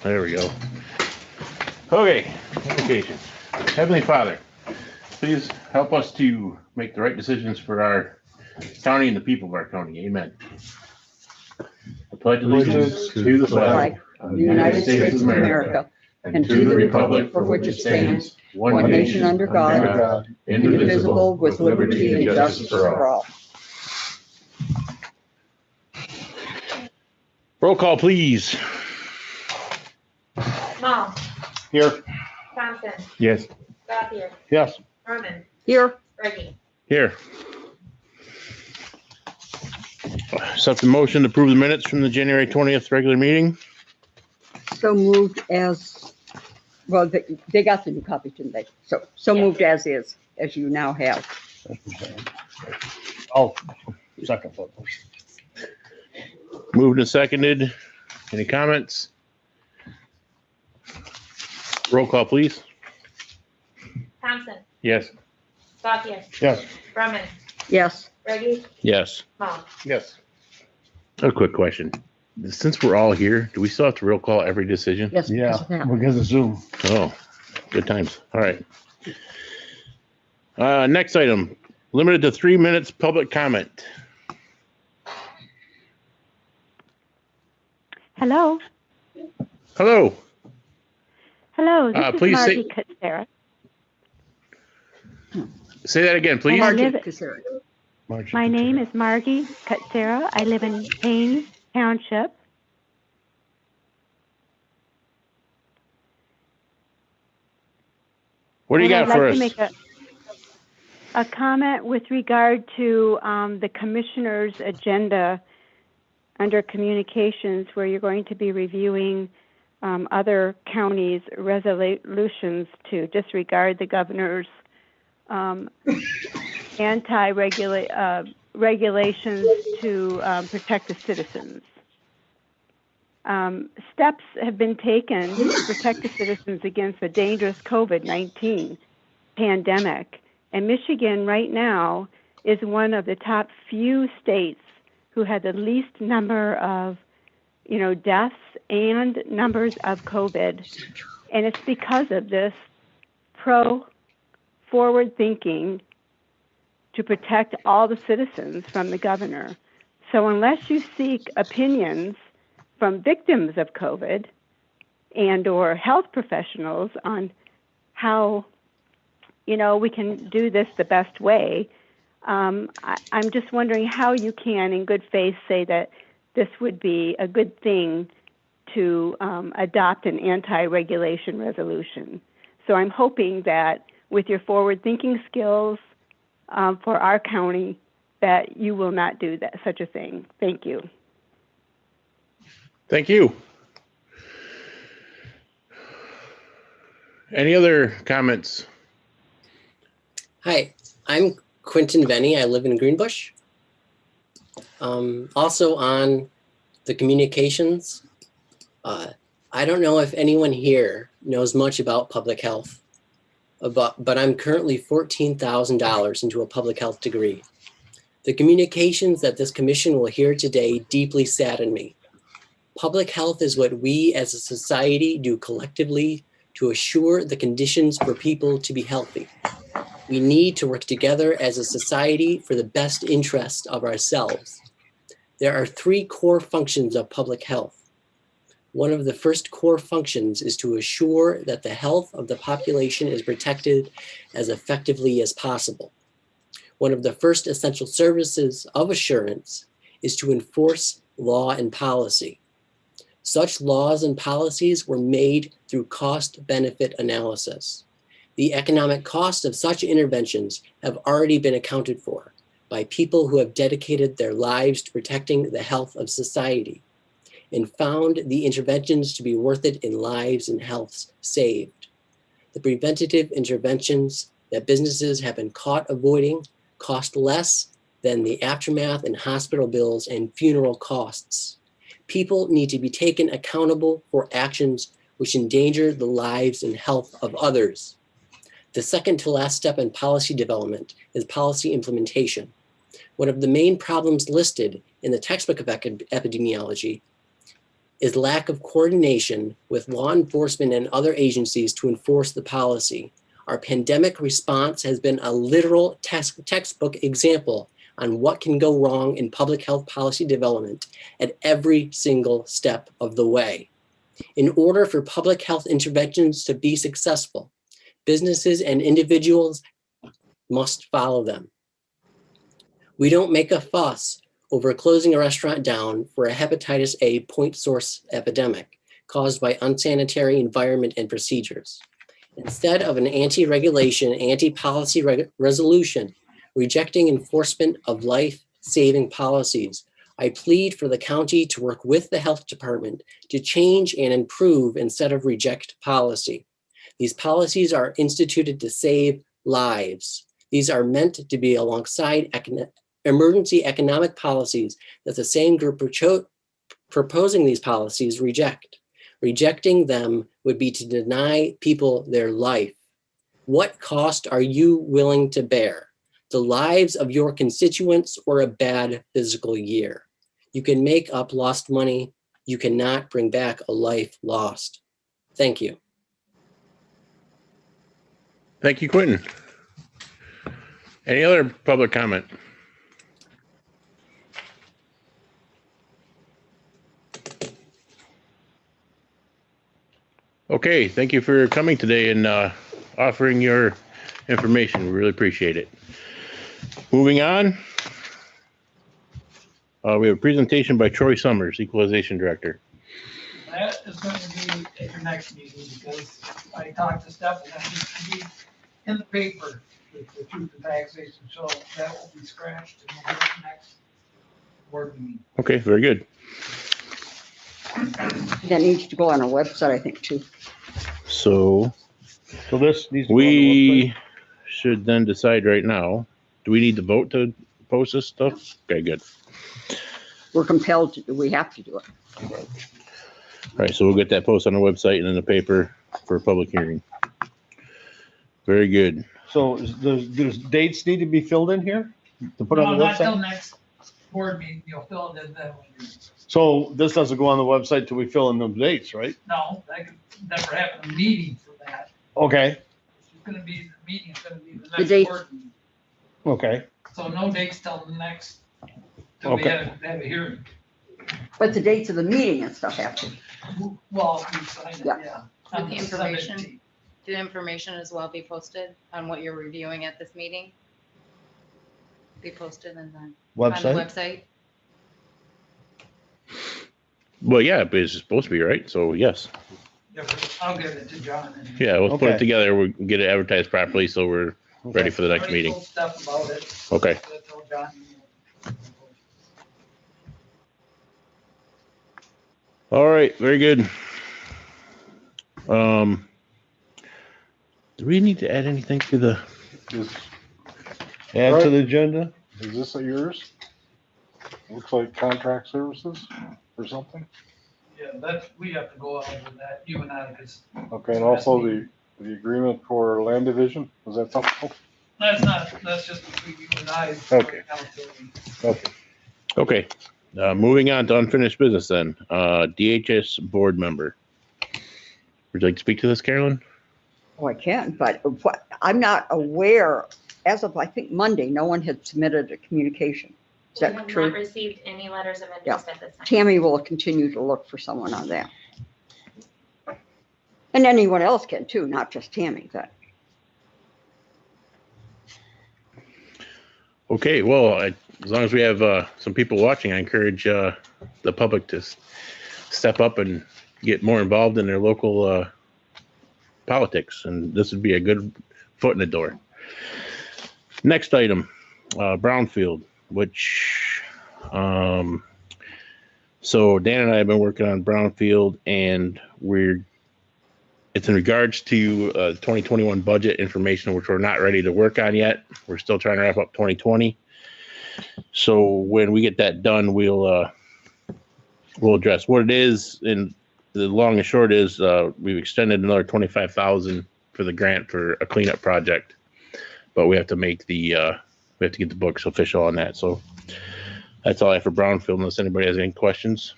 There we go. Okay, communications. Heavenly Father, please help us to make the right decisions for our county and the people of our county. Amen. I pledge allegiance to the flag of the United States of America and to the republic for which it stands, one nation under God, indivisible, with liberty and justice for all. Roll call, please. Small, Here. Thompson, Yes. Gothier, Yes. Herman, Here, Reggie. Here. Accept the motion to approve the minutes from the January 20th regular meeting. so moved as, well, they got the new copy, didn't they? So moved as is, as you now have. Oh, second. Moved and seconded. Any comments? Roll call, please. Thompson, Yes. Gothier, Yes. Brumman, Yes, Reggie, Yes. Small. Yes. A quick question. Since we're all here, do we still have to roll call every decision? yes. Yeah, because of that. because of Zoom. Oh, good times. All right. Next item, limited to 3 minutes public comment. Hello. Hello. Hello. This is please say- Margie Kutsera. Say that again, please. I Margie live- Kucera. My name is Margie Kutsera. I live in Payne Township. What do you And got for I'd us? like to make a comment with regard to the commissioner's agenda under communications, where you're going to be reviewing other counties' resolutions to disregard the governor's regulations to protect the citizens. Steps have been taken to protect the citizens against the dangerous COVID-19 pandemic. And Michigan right now is one of the top few states who had the least number of, deaths and numbers of COVID. And it's because of this forward thinking to protect all the citizens from the governor. So unless you seek opinions from victims of COVID and or health professionals on how, we can do this the best way, I'm just wondering how you can, in good faith, say that this would be a good thing to adopt an anti-regulation resolution. So I'm hoping that with your forward-thinking skills for our county, that you will not do such a thing. Thank you. Thank you. Any other comments? Hi, I'm Quentin Venny. I live in Greenbush. Also on the communications, I don't know if anyone here knows much about public health, but I'm currently $14,000 into a public health degree. The communications that this commission will hear today deeply sadden me. Public health is what we as a society do collectively to assure the conditions for people to be healthy. We need to work together as a society for the best interest of ourselves. There are 3 core functions of public health. One of the first core functions is to assure that the health of the population is protected as effectively as possible. One of the first essential services of assurance is to enforce law and policy. Such laws and policies were made through cost-benefit analysis. The economic cost of such interventions have already been accounted for by people who have dedicated their lives to protecting the health of society and found the interventions to be worth it in lives and healths saved. The preventative interventions that businesses have been caught avoiding cost less than the aftermath and hospital bills and funeral costs. People need to be taken accountable for actions which endanger the lives and health of others. The second to last step in policy development is policy implementation. One of the main problems listed in the textbook of epidemiology is lack of coordination with law enforcement and other agencies to enforce the policy. Our pandemic response has been a literal textbook example on what can go wrong in public health policy development at every single step of the way. In order for public health interventions to be successful, businesses and individuals must follow them. We don't make a fuss over closing a restaurant down for a hepatitis A point source epidemic caused by unsanitary environment and procedures. Instead of an anti-regulation, anti-policy resolution rejecting enforcement of life-saving policies, I plead for the county to work with the health department to change and improve instead of reject policy. These policies are instituted to save lives. These are meant to be alongside emergency economic policies that the same group proposing these policies reject. Rejecting them would be to deny people their life. What cost are you willing to bear? The lives of your constituents or a bad physical year? You can make up lost money. You cannot bring back a life lost. Thank you. Thank you, Quentin. Any other public comment? Okay, thank you for coming today and offering your information. We really appreciate it. Moving on, we have a presentation by Troy Summers, Equalization Director. That is going to be at your next meeting because I talked to Steph and that needs to be in the paper with the truth and taxation. So that will be scratched and we'll get it next board meeting. Okay, very good. That needs to go on our website, I think, too. So this needs to go on the we should then decide right now. Do we need to vote to post this stuff? Okay, good. We're compelled to, we have to do it. All right, so we'll get that post on the website and in the paper for a public hearing. Very good. website. So there's dates need to be filled in here to put No, on the not till website? next board meeting. You'll fill it in that one. So this doesn't go on the website till we fill in those dates, right? No, that could never happen. A meeting for that. Okay, It's gonna be, the meeting is gonna be the The next date. board meeting. okay. So no dates till the next, till we Okay. have a hearing. But the dates of the meeting and stuff have to. Well, we sign it, Yeah. yeah. With On the 17th. information? Did information as well be posted on what you're reviewing at this meeting? Be posted and then on the Website? website? Well, yeah, but it's supposed to be, right? So yes. Yeah, but I'll give it to John. and- Yeah, let's put it Okay. together. We'll get it advertised properly so we're ready for the next Already meeting. told Steph about it. Okay. So I told John. All right, very good. Do we need to add anything to the, Is, Add to the agenda? is this yours? Looks like contract services or something. Yeah, that's, we have to go out with that, you and I, because Okay, and also the agreement for land division, was that something? that's not, that's just between you and I. Okay. Okay. okay. Moving on to unfinished business then. DHS board member. Would you like to speak to this, Carolyn? Oh, I can, but what, I'm not aware, as of, I think, Monday, no one had submitted a communication. Is We that have true? not received any letters of interest at this time. Tammy will continue to look for someone on that. And anyone else can too, not just Tammy, but. Okay, well, as long as we have some people watching, I encourage the public to step up and get more involved in their local politics, and this would be a good foot in the door. Next item, Brownfield, which, so Dan and I have been working on Brownfield, and it's in regards to 2021 budget information, which we're not ready to work on yet. We're still trying to wrap up 2020. So when we get that done, we'll address what it is. And the long and short is we've extended another $25,000 for the grant for a cleanup project, but we have to make we have to get the books official on that. So that's all I have for Brownfield, unless anybody has any questions.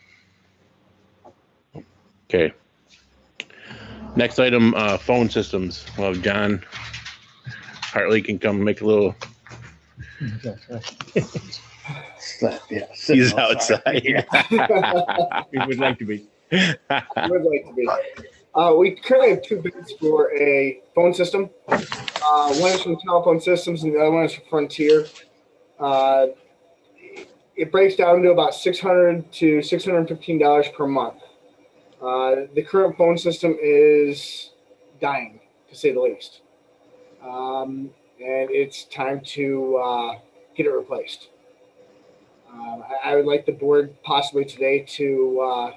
Okay. Next item, phone systems. Well, John Hartley can come make a little, Yeah. he's outside. He would like to be. Would like to be. We currently have two bids for a phone system. One is from Telephone Systems and the other one is from Frontier. It breaks down to about $600 to $615 per month. The current phone system is dying, to say the least. And it's time to get it replaced. I would like the board possibly today to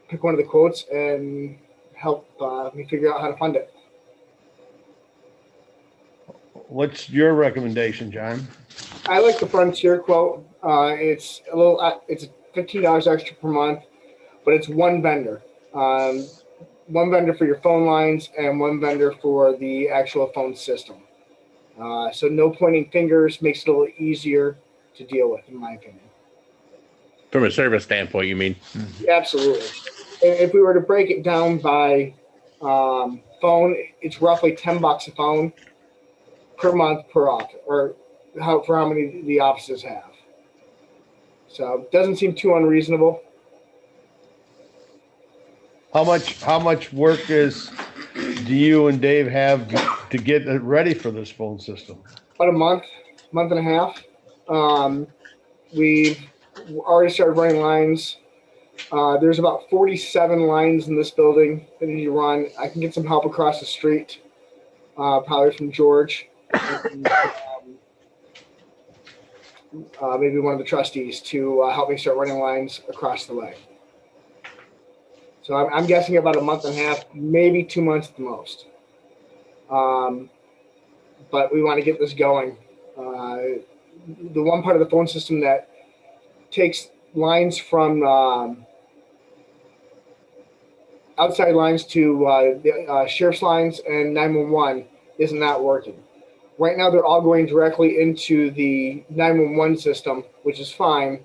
pick one of the quotes and help me figure out how to fund it. What's your recommendation, John? I like the Frontier quote. It's a little, it's $15 extra per month, but it's one vendor. One vendor for your phone lines and one vendor for the actual phone system. So no pointing fingers, makes it a little easier to deal with, in my opinion. From a service standpoint, you mean? Absolutely. If we were to break it down by phone, it's roughly $10 a phone per month per office, or for how many the offices have. So it doesn't seem too unreasonable. How much work do you and Dave have to get it ready for this phone system? About a month and a half. We've already started running lines. There's about 47 lines in this building that need to run. I can get some help across the street, probably from George. And, maybe one of the trustees to help me start running lines across the way. So I'm guessing about a month and a half, maybe 2 months at the most. But we want to get this going. The one part of the phone system that takes lines from outside lines to the sheriff's lines and 911 is not working. Right now, they're all going directly into the 911 system, which is fine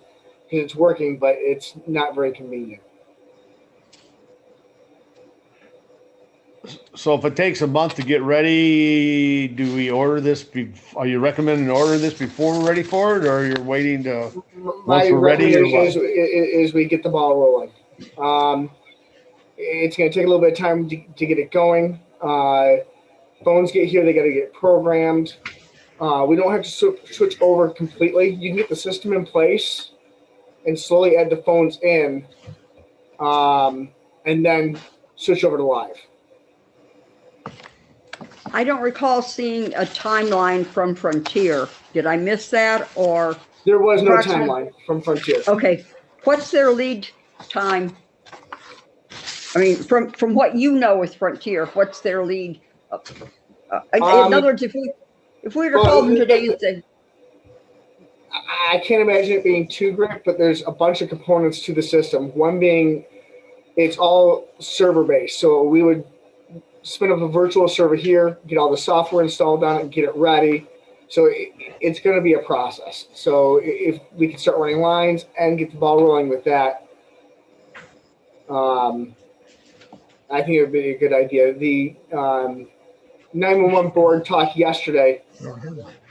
because it's working, but it's not very convenient. So if it takes a month to get ready, do we order this? Are you recommending order this before we're ready for it, or you're waiting to once we're ready? Or what? Is we get the ball rolling. It's going to take a little bit of time to get it going. Phones get here, they got to get programmed. We don't have to switch over completely. You can get the system in place and slowly add the phones in, and then switch over to live. I don't recall seeing a timeline from Frontier. Did I miss that, or? There was no timeline from Frontier. Okay, what's their lead time? I mean, from what you know with Frontier, what's their lead? In other words, if we were to call them today and say, I can't imagine it being too great, but there's a bunch of components to the system. One being, it's all server based, so we would spin up a virtual server here, get all the software installed on it, get it ready. So it's going to be a process. So if we can start running lines and get the ball rolling with that, I think it would be a good idea. The 911 board talked yesterday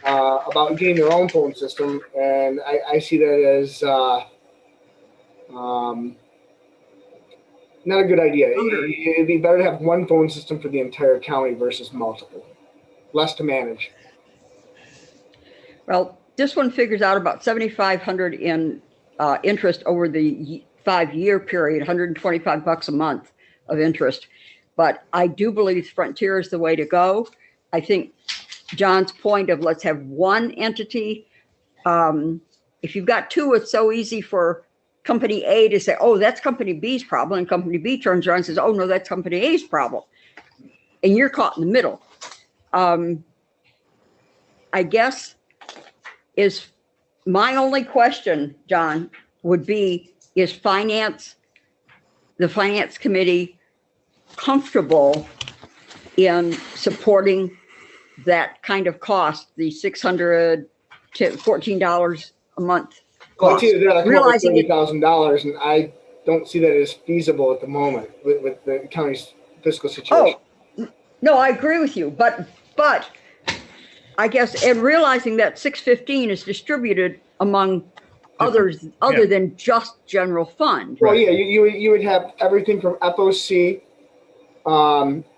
about getting their own phone system, and I see that as not a good idea. It'd be better to have one phone system for the entire county versus multiple. Less to manage. well, this one figures out about $7,500 in interest over the 5-year period, $125 a month of interest. But I do believe Frontier is the way to go. I think John's point of let's have one entity. If you've got two, it's so easy for company A to say, oh, that's company B's problem. And company B turns around and says, oh, no, that's company A's problem. And you're caught in the middle. I guess is my only question, John, would be, is the finance committee comfortable in supporting that kind of cost, the $600 to $14 a month Well, cost? it's either that or Realizing it- $30,000, and I don't see that as feasible at the moment with the county's fiscal situation. No, I agree with you, but I guess, and realizing that 615 is distributed among others other than just general fund. Well, yeah, you would have everything from FOC,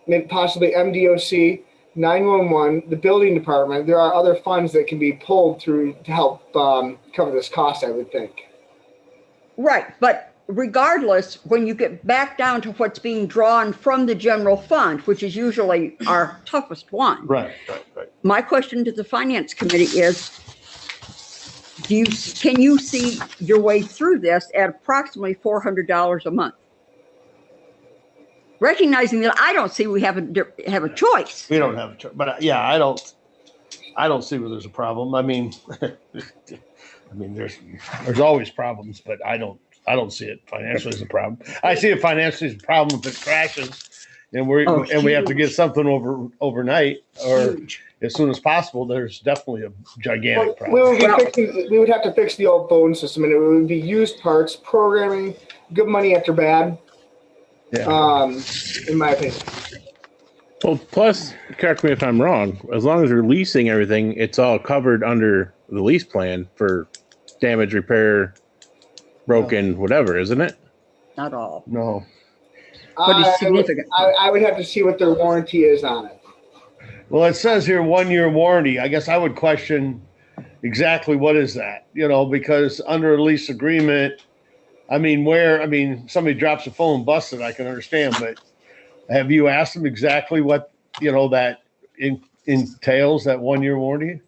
maybe possibly MDOC, 911, the building department. There are other funds that can be pulled through to help cover this cost, I would think. Right, but regardless, when you get back down to what's being drawn from the general fund, which is usually our toughest one. Right. My question to the finance committee is, can you see your way through this at approximately $400 a month? Recognizing that I don't see we have a choice. We don't have a choice, but yeah, I don't see where there's a problem. I mean, there's always problems, but I don't see it financially as a problem. I see it financially as a problem if it crashes and we have to get something overnight or as soon as possible. There's definitely a gigantic problem. We would have to fix the old phone system, and it would be used parts, programming, good money after bad. Yeah. In my opinion. Well, plus, correct me if I'm wrong, as long as you're leasing everything, it's all covered under the lease plan for damage, repair, broken, whatever, isn't it? Not all. No. But it's significant. I would have to see what their warranty is on it. Well, it says here 1 year warranty. I guess I would question exactly what is that, because under a lease agreement, somebody drops a phone busted, I can understand, but have you asked them exactly what, that entails, that 1 year warranty?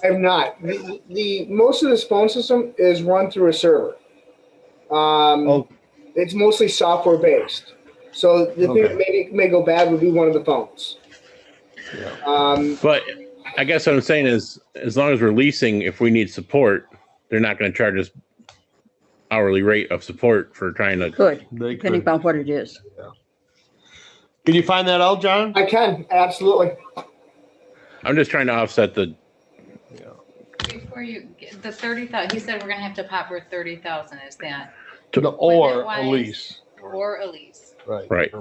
I have not. The most of this phone system is run through a server. It's mostly software based. So the thing that may go bad would be one of the phones. Yeah. But I guess what I'm saying is, as long as we're leasing, if we need support, they're not going to charge us hourly rate of support for trying to. Good, depending upon what it is. Yeah. Can you find that out, John? I can, absolutely. I'm just trying to offset the. Before you get the 30,000, he said we're gonna have to pop for 30,000. Is that Or a lease. or a lease? Right.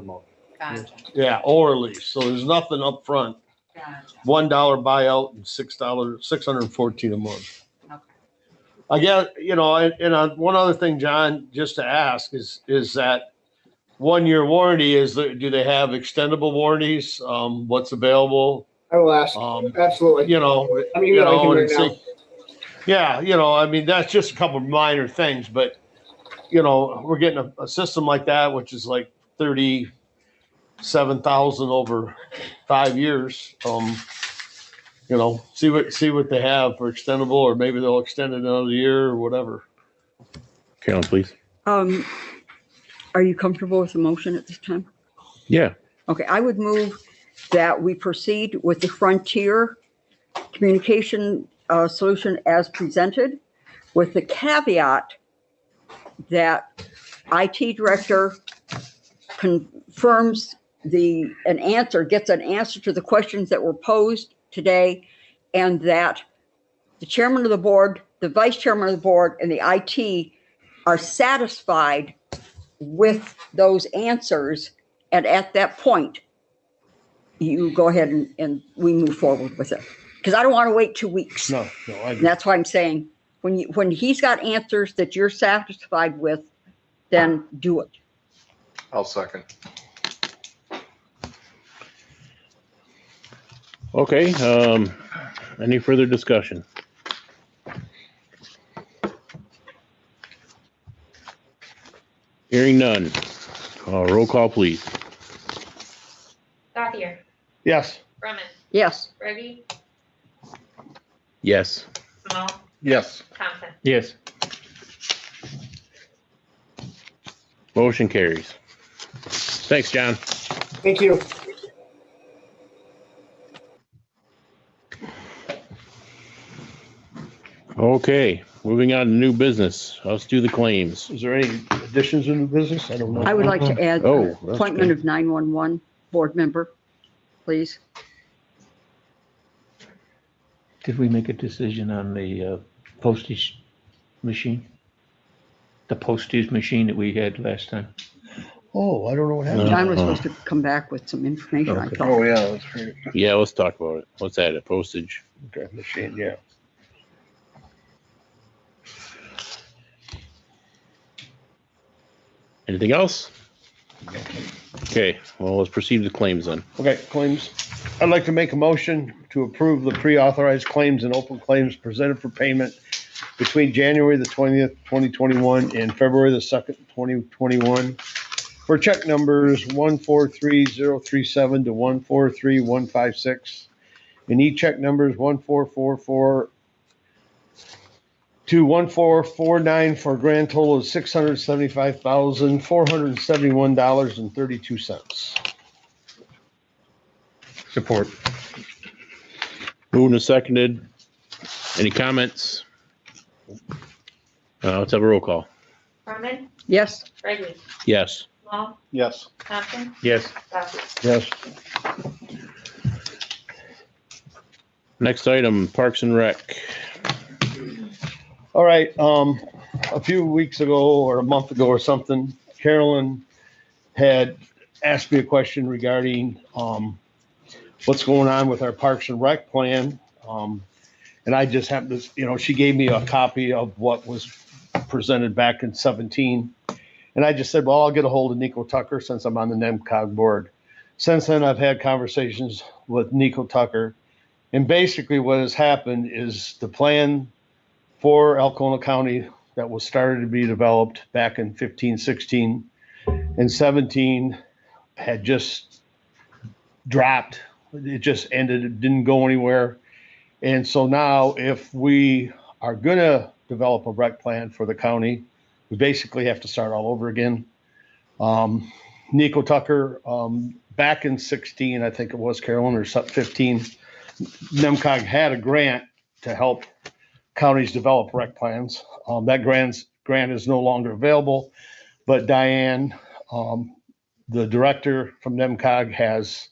Gotcha. Yeah, or a lease. So there's nothing up front. Gotcha. $1 buyout and $614 a month. Okay. Again, and one other thing, John, just to ask is that 1 year warranty do they have extendable warranties? What's available? I will ask. Absolutely. That's just a couple of minor things, but we're getting a system like that, which is like 37,000 over 5 years. See what they have for extendable, or maybe they'll extend it another year or whatever. Carolyn, please. Are you comfortable with the motion at this time? Yeah. Okay, I would move that we proceed with the Frontier communication solution as presented, with the caveat that IT director confirms gets an answer to the questions that were posed today, and that the chairman of the board, the vice chairman of the board, and the IT are satisfied with those answers. And at that point, you go ahead and we move forward with it. Because I don't want to wait 2 weeks. No, I agree. That's why I'm saying when he's got answers that you're satisfied with, then do it. I'll second. Okay. Any further discussion? Hearing none. Roll call, please. Gothier, Yes. Brumman, Yes. Reggie, Yes. Small, Yes. Thompson. Yes. Motion carries. Thanks, John. Thank you. Okay, moving on to new business. Let's do the claims. Is there any additions in the business? I don't know. I would like to add Oh, that's appointment good. of 911 board member, please. Did we make a decision on the postage machine? the postage machine that we had last time. Oh, I don't know what happened. John was supposed to come back with some information, I Okay. thought. Oh, yeah, that's right. Yeah, let's talk about it. What's that, a postage? Okay, machine, yeah. Anything else? Okay, well, let's proceed with claims then. Okay, claims. I'd like to make a motion to approve the pre-authorized claims and open claims presented for payment between January the 20th, 2021 and February the 2nd, 2021 for check numbers 143037 to 143156 and e-check numbers 1444 to 1449 for a grand total of $675,471.32. Support. Moved and seconded. Any comments? Let's have a roll call. Brumman, Yes, Brady, Yes. Long, Yes. Thompson, Yes. Bowden. Yes. Next item, Parks and Rec. All right, a few weeks ago or a month ago or something, Carolyn had asked me a question regarding what's going on with our Parks and Rec plan. And I just happened to, she gave me a copy of what was presented back in 17. And I just said, well, I'll get a hold of Nico Tucker since I'm on the NEMCOG board. Since then, I've had conversations with Nico Tucker. And basically what has happened is the plan for Alcona County that was started to be developed back in 15, 16, and 17 had just dropped. It just ended. It didn't go anywhere. And so now if we are going to develop a rec plan for the county, we basically have to start all over again. Nico Tucker, back in 16, I think it was, Carolyn, or 15, NEMCOG had a grant to help counties develop rec plans. That grant is no longer available, but Diane, the director from NEMCOG, has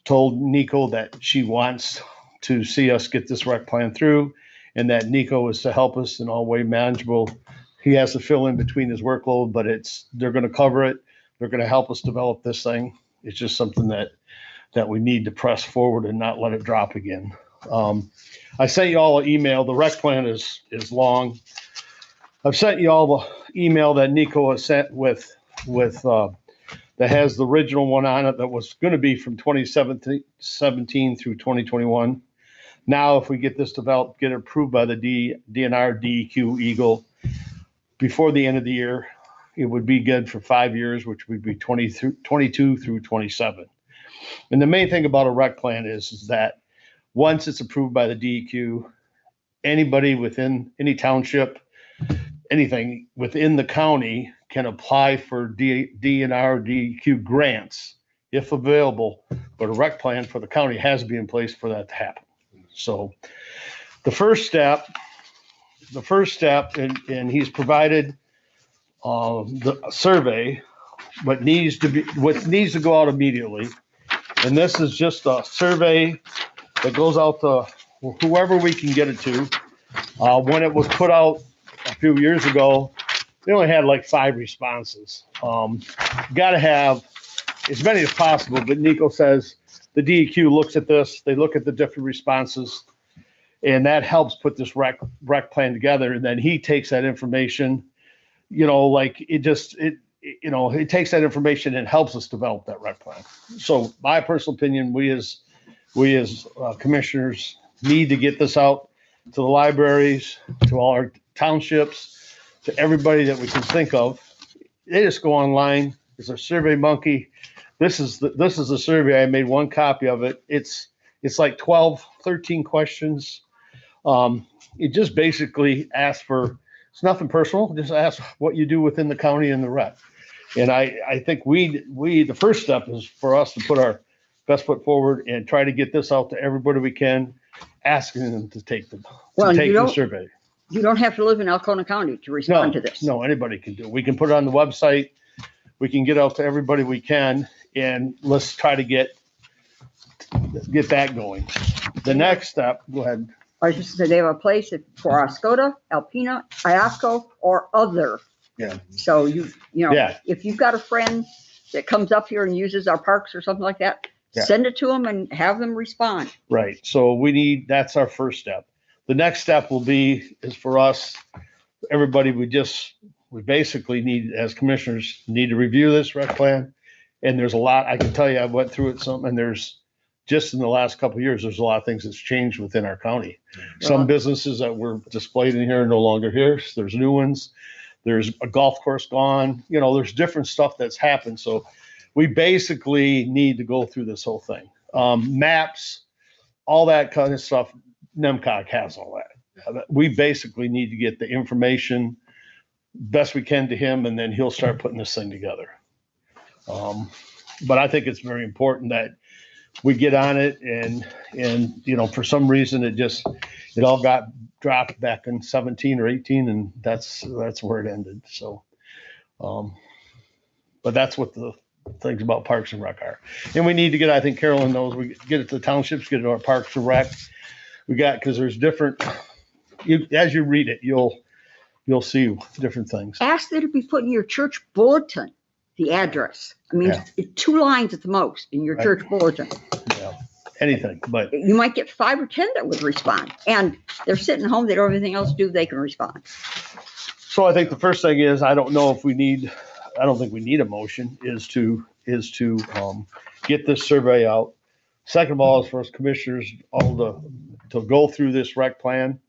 told Nico that she wants to see us get this rec plan through, and that Nico is to help us in all way manageable. He has to fill in between his workload, but they're going to cover it. They're going to help us develop this thing. It's just something that we need to press forward and not let it drop again. I sent you all an email. The rec plan is long. I've sent you all the email that Nico has sent with that has the original one on it that was going to be from 2017 through 2021. Now, if we get this developed, get it approved by the DNR, DEQ, Eagle before the end of the year, it would be good for 5 years, which would be 22 through 27. And the main thing about a rec plan is that once it's approved by the DEQ, anybody within any township, anything within the county can apply for DNR, DEQ grants if available, but a rec plan for the county has to be in place for that to happen. So the first step, and he's provided the survey, what needs to go out immediately. And this is just a survey that goes out to whoever we can get it to. When it was put out a few years ago, they only had like 5 responses. Got to have as many as possible, but Nico says the DEQ looks at this, they look at the different responses, and that helps put this rec plan together. And then he takes that information, it takes that information and helps us develop that rec plan. So my personal opinion, we as commissioners need to get this out to the libraries, to all our townships, to everybody that we can think of. They just go online. There's a Survey Monkey. This is a survey. I made one copy of it. It's like 13 questions. It just basically asks for, it's nothing personal. Just ask what you do within the county and the rec. And I think the first step is for us to put our best foot forward and try to get this out to everybody we can, asking them to take the survey. You don't have to live in Alcona County to respond to this. No, anybody can do it. We can put it on the website. We can get out to everybody we can, and let's try to get that going. The next step, go ahead. I was just saying, they have a place for Oscoda, Alpena, Iasco, or other Yeah. So you know, Yeah. if you've got a friend that comes up here and uses our parks or something like that, Yeah. send it to them and have them respond. Right. So that's our first step. The next step will be is for us, everybody, we basically need, as commissioners, need to review this rec plan. And there's a lot, I can tell you, I went through it some, and there's just in the last couple of years, there's a lot of things that's changed within our county. Some businesses that were displayed in here are no longer here. There's new ones. There's a golf course gone. You know, there's different stuff that's happened. So we basically need to go through this whole thing. Maps, all that kind of stuff. NEMCOG has all that. We basically need to get the information best we can to him, and then he'll start putting this thing together. But I think it's very important that we get on it, and you know, for some reason it all got dropped back in 17 or 18, and that's where it ended. So, but that's what the things about Parks and Rec are. And we need to get, I think Carolyn knows, we get it to the townships, get it to our Parks and Rec. We got, because there's different, as you read it, you'll see different things. Ask that it be put in your church bulletin, the address. I mean, Yeah. 2 lines at the most in your Right. church bulletin. Yeah. Anything, but You might get 5 or 10 that would respond. And they're sitting home, they don't have anything else to do, they can respond. so I think the first thing is, I don't think we need a motion, is to get this survey out. Second of all, is for us commissioners to go through this rec plan,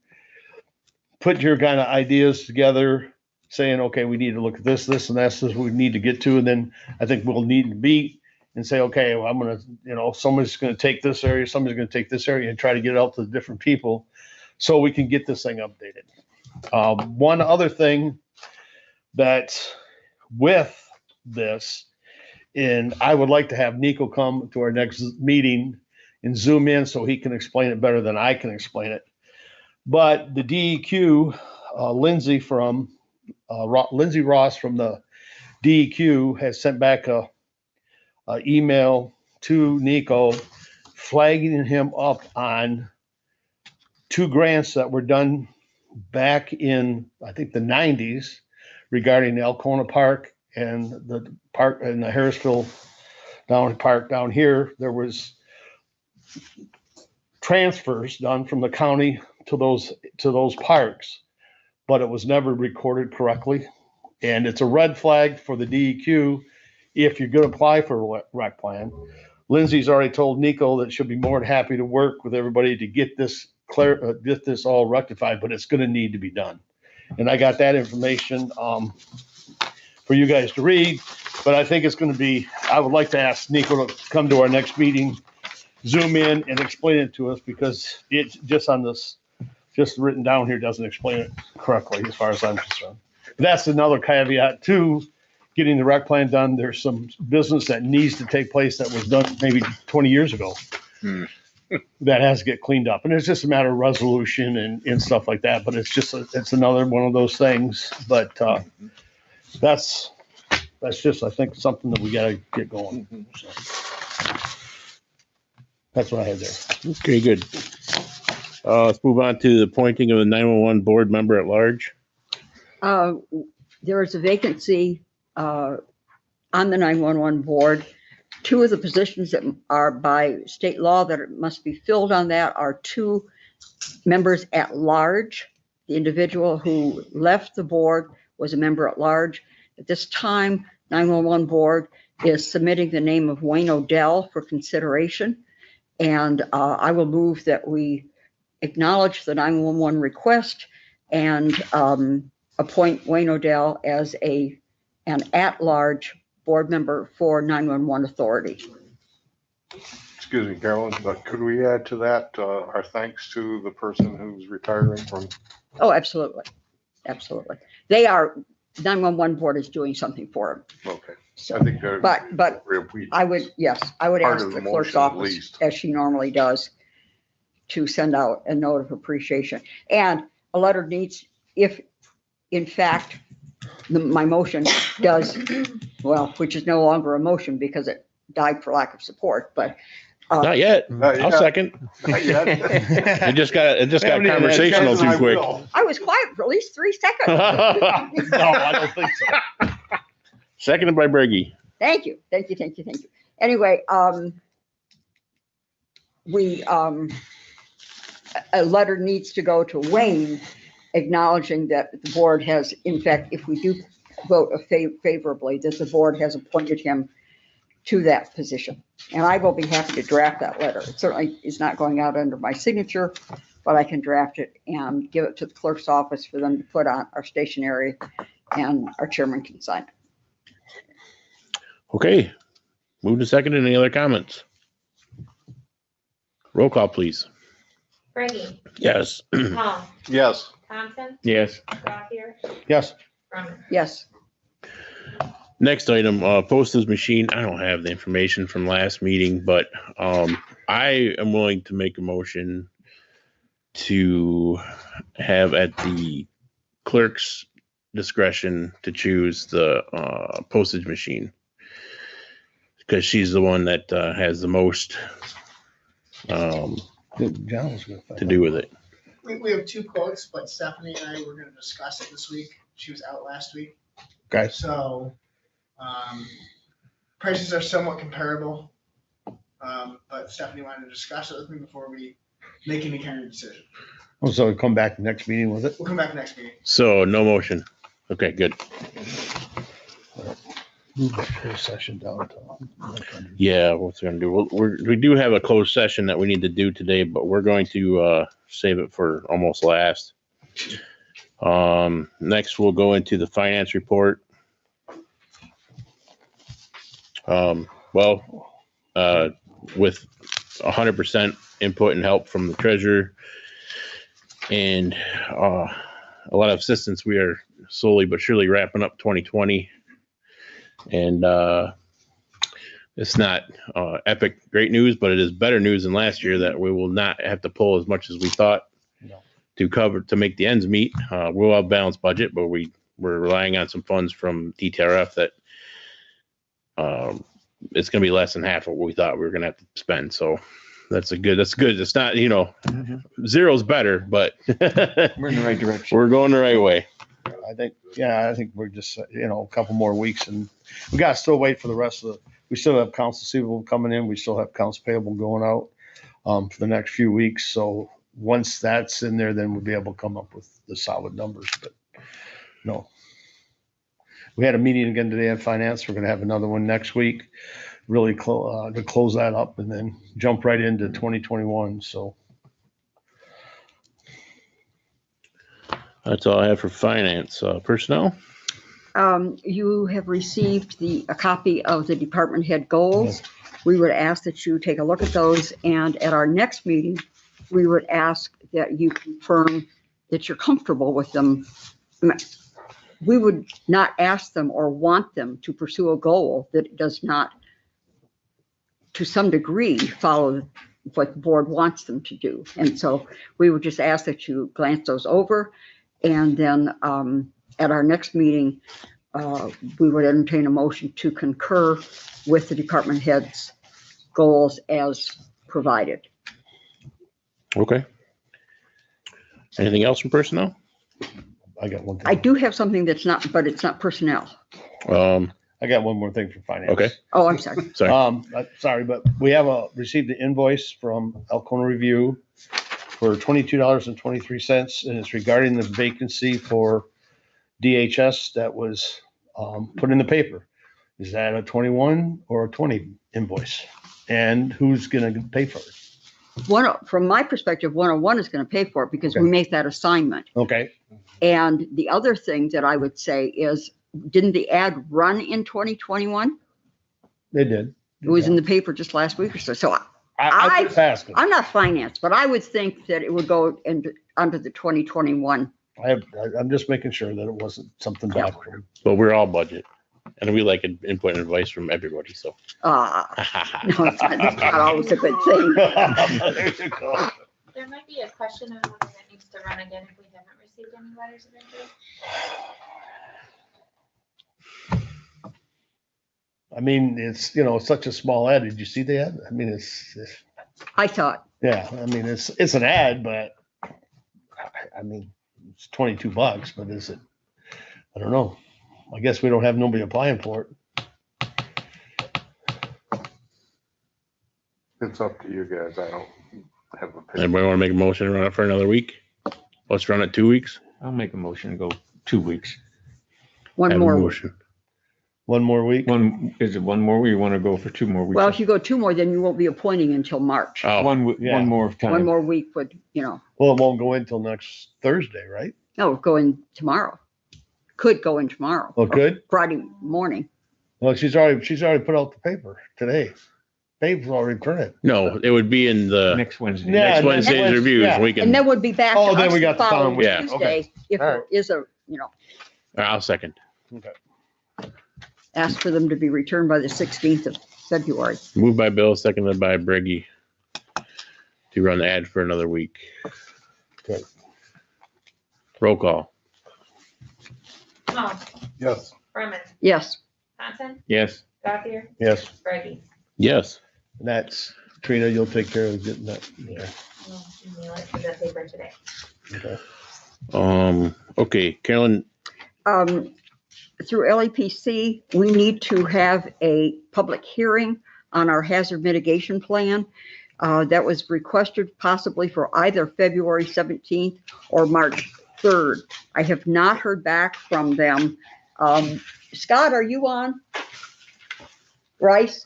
put your kind of ideas together, saying, okay, we need to look at this, and that's what we need to get to. And then I think we'll need to meet and say, okay, well, I'm going to, somebody's going to take this area, somebody's going to take this area, and try to get it out to the different people so we can get this thing updated. One other thing that with this, and I would like to have Nico come to our next meeting and zoom in so he can explain it better than I can explain it. But the DEQ, Lindsay Ross from the DEQ has sent back a email to Nico flagging him up on 2 grants that were done back in, I think, the 90s regarding the Alcona Park and the park and the Harrisville park down here. There was transfers done from the county to those parks, but it was never recorded correctly. And it's a red flag for the DEQ if you're going to apply for a rec plan. Lindsay's already told Nico that she'll be more than happy to work with everybody to get this all rectified, but it's going to need to be done. And I got that information for you guys to read, but I think it's going to be, I would like to ask Nico to come to our next meeting, zoom in and explain it to us, because it's just on this, just written down here, doesn't explain it correctly as far as I'm concerned. But that's another caveat to getting the rec plan done. There's some business that needs to take place that was done maybe 20 years ago. That has to get cleaned up, and it's just a matter of resolution and stuff like that. But it's another one of those things. But that's just, I think, something that we got to get going. So that's what I had there. Okay, good. Let's move on to the appointing of the 911 board member at large. There is a vacancy on the 911 board. 2 of the positions that are by state law that must be filled on that are 2 members at large. The individual who left the board was a member at large. At this time, 911 board is submitting the name of Wayne Odell for consideration. And I will move that we acknowledge the 911 request and appoint Wayne Odell as an at-large board member for 911 Authority. Excuse me, Carolyn, but could we add to that our thanks to the person who's retiring from? Oh, absolutely. Absolutely. They are, 911 board is doing something for them. Okay. So, I think they're. but I would ask Part of the the clerk's motion, at office, least. as she normally does, to send out a note of appreciation. And a letter needs, if in fact, my motion does, well, which is no longer a motion because it died for lack of support, but Not yet. Not I'll yet. second. Not yet. It just got Haven't even had conversational I too quick. will. I was quiet for at least 3 seconds. No, I don't think so. Seconded by Breggy. Thank you. Anyway, a letter needs to go to Wayne acknowledging that the board has, in fact, if we do vote favorably, that the board has appointed him to that position. And I will be happy to draft that letter. It certainly is not going out under my signature, but I can draft it and give it to the clerk's office for them to put on our stationery, and our chairman can sign it. Okay. Move to second. Any other comments? Roll call, please. Breggy, Yes. Hall, Yes. Thompson, Yes. Gothier, Yes. Brumman. Yes. Next item, postage machine. I don't have the information from last meeting, but I am willing to make a motion to have at the clerk's discretion to choose the postage machine, because she's the one that has the most John was gonna find to do with it. We have 2 quotes, but Stephanie and I were gonna discuss it this week. She was out last week. Okay. So, prices are somewhat comparable. But Stephanie wanted to discuss it with me before we make any kind of decision. Oh, so we'll come back next meeting with it? We'll come back next meeting. So no motion. Okay, good. Move the closed session down to. Yeah, what's it gonna do? We do have a closed session that we need to do today, but we're going to save it for almost last. Next, we'll go into the finance report. With 100% input and help from the treasurer and a lot of assistance, we are slowly but surely wrapping up 2020. And it's not epic great news, but it is better news than last year that we will not have to pull as much as we thought to make the ends meet. We'll have a balanced budget, but we're relying on some funds from DTRF that it's going to be less than half of what we thought we were going to have to spend. So that's good. It's not, zero's better, but We're in the right direction. we're going the right way. I think we're just, a couple more weeks, and we got to still wait for the rest of we still have accounts receivable coming in. We still have accounts payable going out for the next few weeks. So once that's in there, then we'll be able to come up with the solid numbers. But no, we had a meeting again today on finance. We're going to have another one next week, really to close that up and then jump right into 2021. So That's all I have for finance. Personnel? You have received a copy of the department head goals. We would ask that you take a look at those, and at our next meeting, we would ask that you confirm that you're comfortable with them. We would not ask them or want them to pursue a goal that does not, to some degree, follow what the board wants them to do. And so we would just ask that you glance those over, and then at our next meeting, we would entertain a motion to concur with the department head's goals as provided. Okay. Anything else from personnel? I got one thing. I do have something that's not, but it's not personnel. I got one more thing for finance. Okay. Oh, I'm sorry. Sorry. Sorry, but we have received an invoice from Alcona Review for $22.23, and it's regarding the vacancy for DHS that was put in the paper. Is that a 21 or a 20 invoice? And who's going to pay for it? From my perspective, 101 is going to pay for it because we make that assignment. Okay. And the other thing that I would say is, didn't the ad run in 2021? They did. It was in the paper just last week or so. So I just asking. I'm not finance, but I would think that it would go under the 2021. I'm just making sure that it wasn't something bad. But we're all budget, and we like input and advice from everybody. So. No, that's not always a good thing. There you go. There might be a question on whether that needs to run again if we haven't received any letters of interest. I mean, it's, you know, such a small ad. Did you see the ad? I mean, it's I thought, yeah, I mean, it's an ad, but I mean, it's $22, but is it? I don't know. I guess we don't have nobody applying for it. It's up to you guys. I don't have a opinion. Anybody want to make a motion to run it for another week? Let's run it 2 weeks. I'll make a motion to go 2 weeks. one Have a more week. motion. One more week. Is it one more week? You want to go for 2 more weeks? Well, if you go 2 more, then you won't be appointing until March. Oh, yeah. One more time. One more week would, you know, Well, it won't go in till next Thursday, right? no, go in tomorrow. Could go in tomorrow. Oh, good. Friday morning. Well, she's already put out the paper today. Paper's already printed. no, it would be in the Next Wednesday. Yeah, next Wednesday's Wednesday, reviews. yeah. We And can, then would be back to Oh, then us we the got the following following week. Yeah. Tuesday if All there right. is a, you know, I'll second. ask for them to be returned by the 16th of February. Moved by Bill, seconded by Briggy to run the ad for another week. Okay. Roll call. Small, Yes. Brumman, Yes, Thompson, Yes. Gothier, Yes. Brady. Yes. And that's Trina. You'll take care of getting that. Yeah. We'll mail it to the paper today. Okay. Okay, Carolyn, through LEPC, we need to have a public hearing on our hazard mitigation plan. That was requested possibly for either February 17th or March 3rd. I have not heard back from them. Scott, are you on? Rice?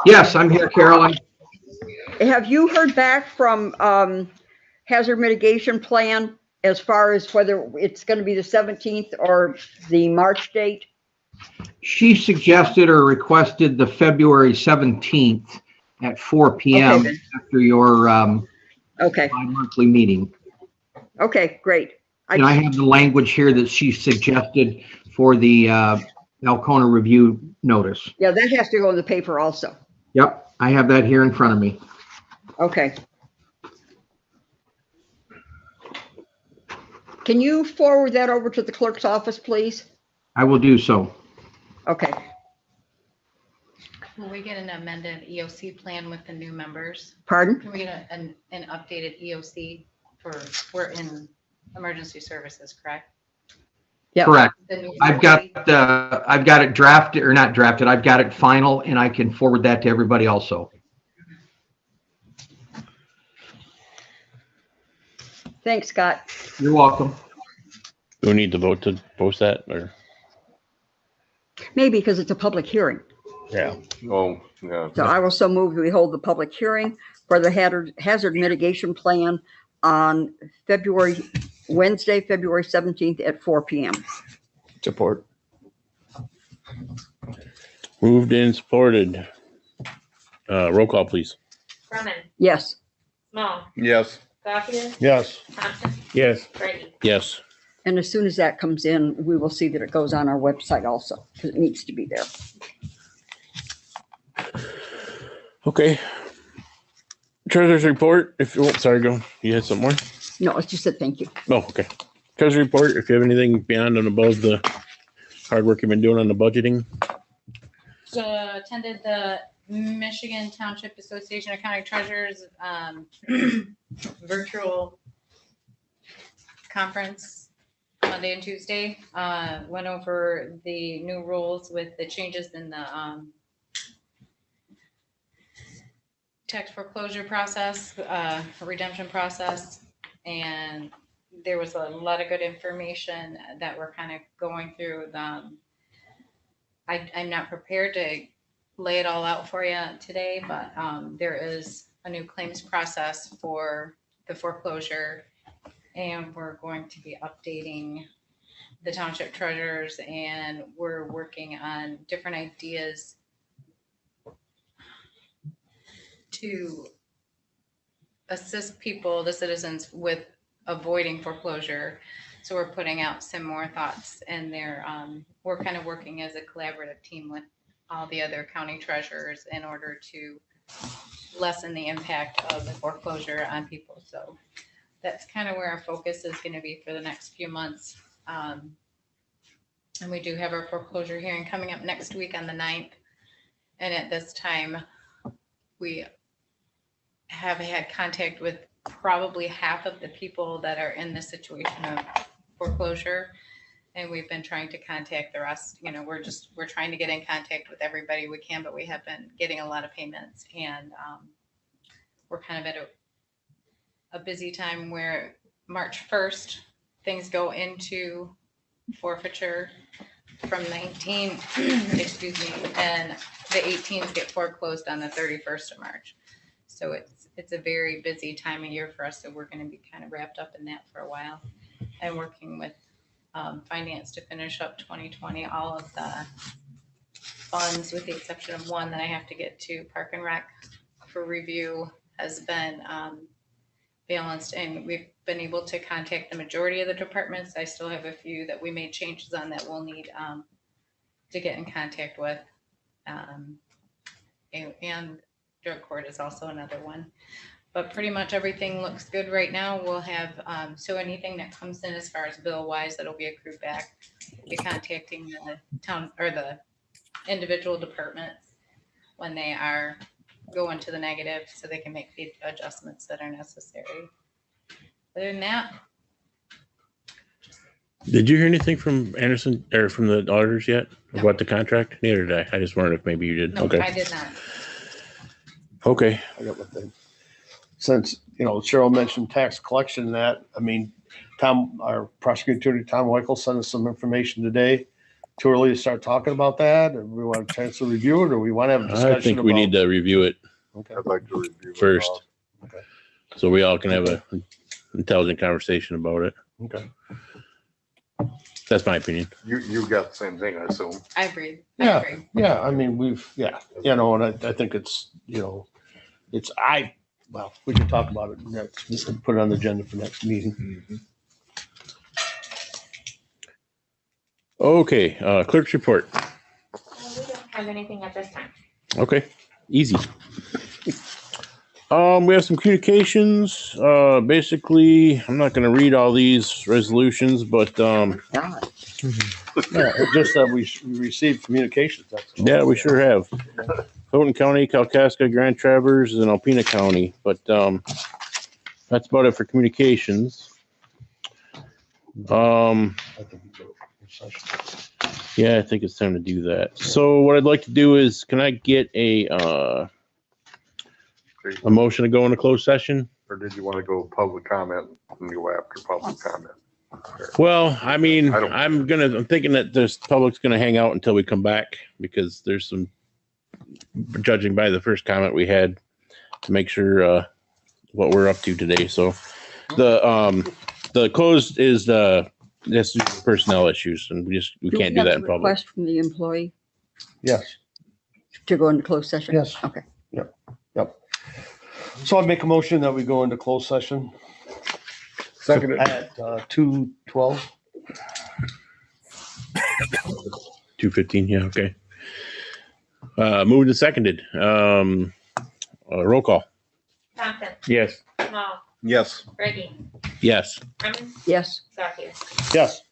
Yes, I'm here, Carolyn. Have you heard back from hazard mitigation plan as far as whether it's going to be the 17th or the March date? She suggested or requested the February 17th at 4 p.m. Okay, then. after your Okay, bi-monthly meeting. okay, great. And I have the language here that she suggested for the Alcona review notice. Yeah, that has to go in the paper also. Yep, I have that here in front of me. Okay. Can you forward that over to the clerk's office, please? I will do so. Okay. Will we get an amended EOC plan with the new members? Pardon? Can we get an updated EOC we're in emergency services, correct? Yeah. Correct. The new I've got it drafted, or not drafted, I've got it final, and I can forward that to everybody also. Thanks, Scott. You're welcome. do we need to vote to post that or? Maybe because it's a public hearing. Yeah. Oh, yeah. So I will so move that we hold the public hearing for the hazard mitigation plan on Wednesday, February 17th at 4 p.m. Support. Moved and supported. Roll call, please. Brumman, Yes. Small, Yes. Gothier, Yes. Thompson, Yes. Brady. Yes. And as soon as that comes in, we will see that it goes on our website also, because it needs to be there. Okay. Treasurer's report, if you, sorry, go, you had something more? No, it's just a thank you. Oh, okay. Treasurer's report, if you have anything beyond and above the hard work you've been doing on the budgeting. So attended the Michigan Township Association of County Treasurers virtual conference Monday and Tuesday. Went over the new rules with the changes in the tax foreclosure process, redemption process, and there was a lot of good information that we're kind of going through. I'm not prepared to lay it all out for you today, but there is a new claims process for the foreclosure, and we're going to be updating the township treasurers, and we're working on different ideas to assist people, the citizens, with avoiding foreclosure. So we're putting out some more thoughts, and we're kind of working as a collaborative team with all the other county treasurers in order to lessen the impact of the foreclosure on people. So that's kind of where our focus is going to be for the next few months. And we do have our foreclosure hearing coming up next week on the 9th. And at this time, we have had contact with probably half of the people that are in the situation of foreclosure. And we've been trying to contact the rest. You know, we're trying to get in contact with everybody we can, but we have been getting a lot of payments. And we're kind of at a busy time where March 1st, things go into forfeiture from 19, excuse me, and the 18s get foreclosed on the 31st of March. So it's a very busy time of year for us. So we're going to be kind of wrapped up in that for a while and working with finance to finish up 2020. All of the funds, with the exception of one that I have to get to Park and Rec for review, has been balanced, and we've been able to contact the majority of the departments. I still have a few that we made changes on that we'll need to get in contact with. And drug court is also another one. But pretty much everything looks good right now. We'll have, so anything that comes in as far as bill wise, that'll be accrued back. Be contacting the town or the individual departments when they are going to the negative so they can make the adjustments that are necessary. Other than that, Did you hear anything from Anderson or from the auditors yet about the contract? Neither did I. I just wondered if maybe you did. no, Okay. I did not. Okay. I got one thing. Since, Cheryl mentioned tax collection and that, I mean, our prosecuting attorney, Tom Weichel, sent us some information today. Too early to start talking about that? Or we want a chance to review it, or we want to have a discussion? I think we need to review it Okay. I'd like to review it first, Okay. so we all can have a intelligent conversation about it. Okay. That's my opinion. You got the same thing, I assume. I agree. Yeah. Yeah. I mean, and I think it's, well, we can talk about it next, we can put it on the agenda for next meeting. Okay, clerk's report. We don't have anything at this time. Okay, easy. We have some communications. Basically, I'm not gonna read all these resolutions, but, Yeah, it's just that we received communications. That's all. yeah, we sure have. Houghton County, Kalkaska, Grand Traverse, and Alpena County, but, that's about it for communications. Yeah, I think it's time to do that. So what I'd like to do is, can I get a motion to go into closed session? Or did you want to go public comment and go after public comment? Well, I mean, I don't- I'm thinking that this public's gonna hang out until we come back, because there's some, judging by the first comment we had, to make sure, what we're up to today. So the closed is this personnel issues, and we can't do that in public. Request from the employee Yes. to go into closed session? Yes. Okay. Yep. So I'd make a motion that we go into closed session. Seconded. At 2:12. 2:15, yeah, okay. Moved and seconded. Roll call. Thompson, Yes. Small, Yes. Reggie, Yes. Herman, Yes. Starkey. Yes.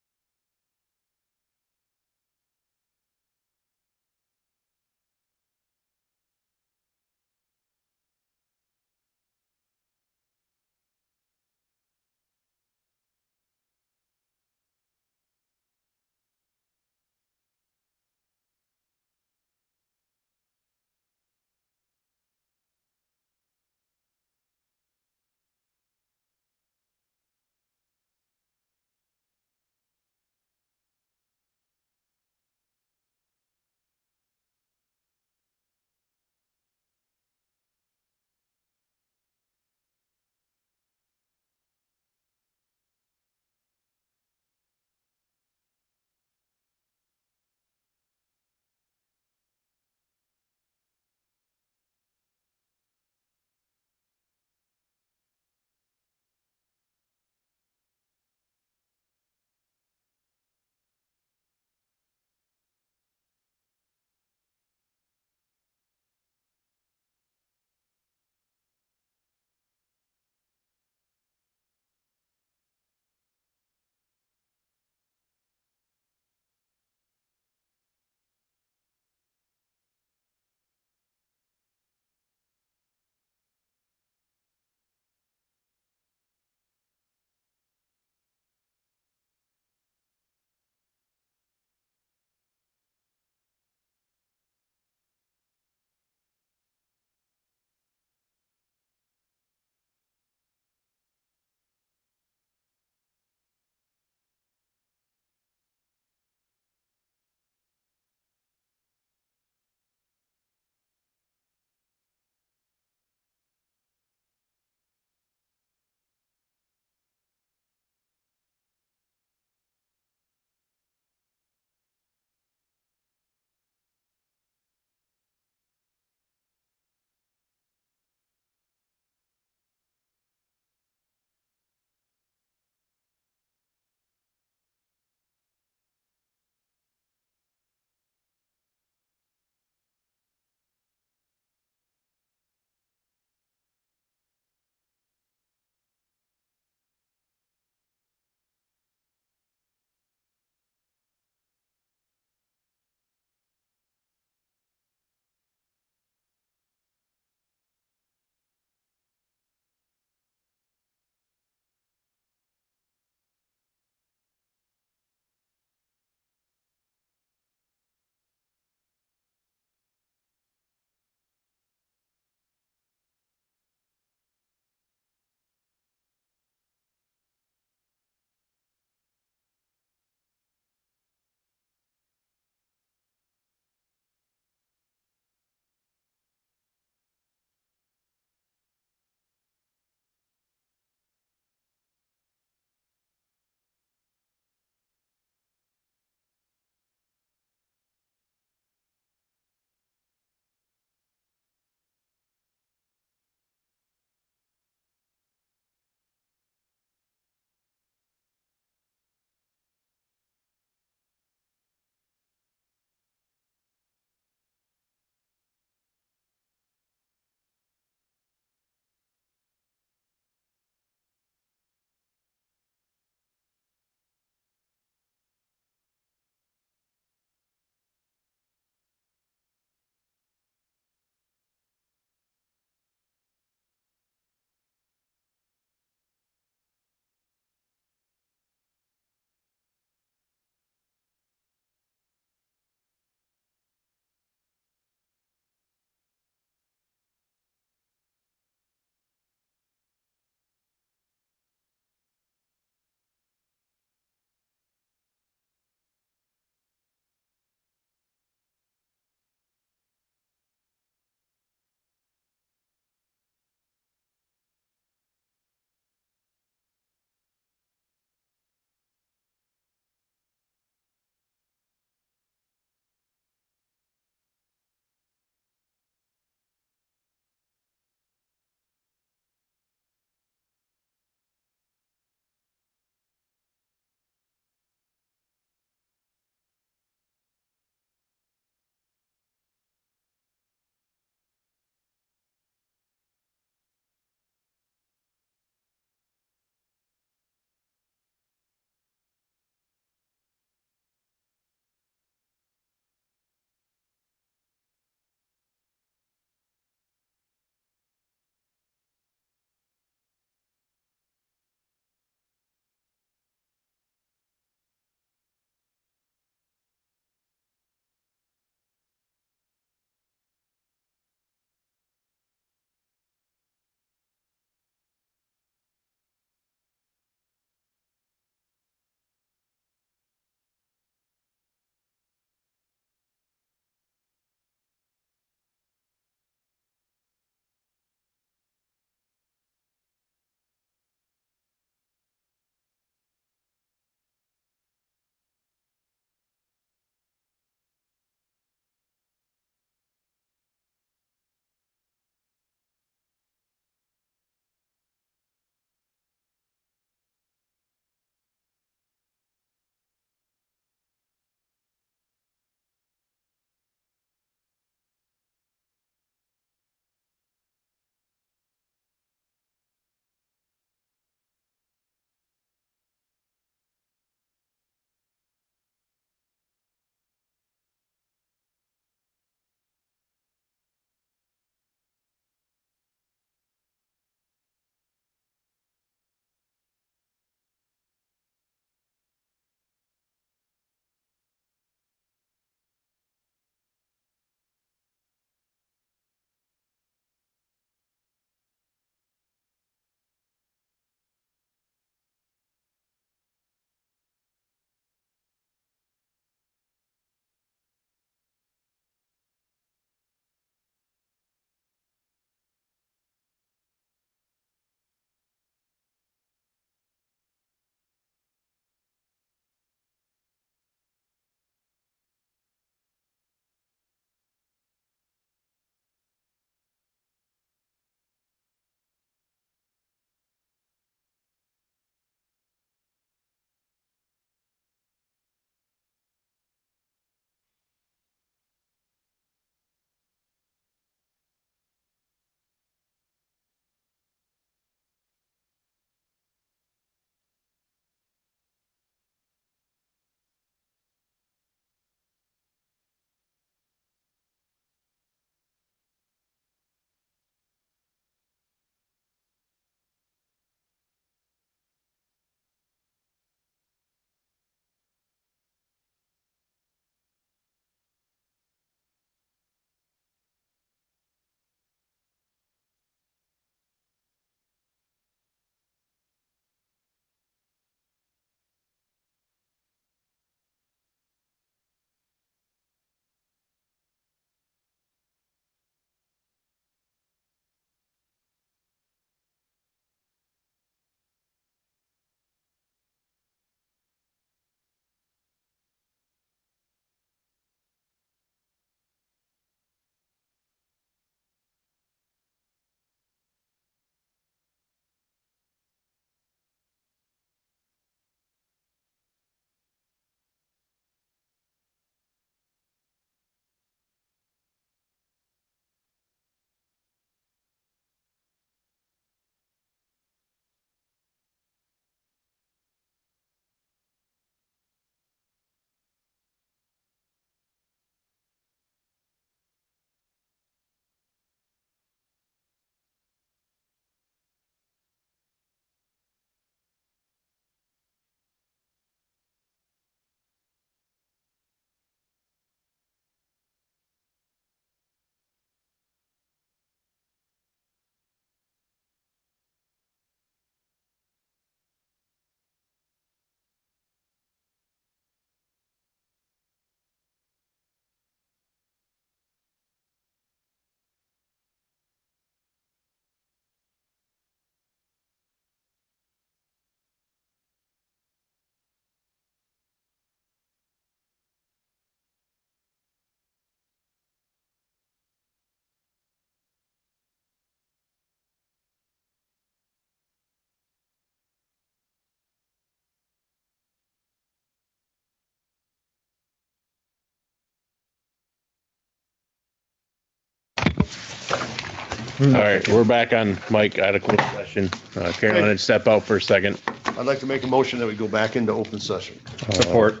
All right, we're back on Mike out of closed session. Carolyn, had to step out for a second. I'd like to make a motion that we go back into open session. Support.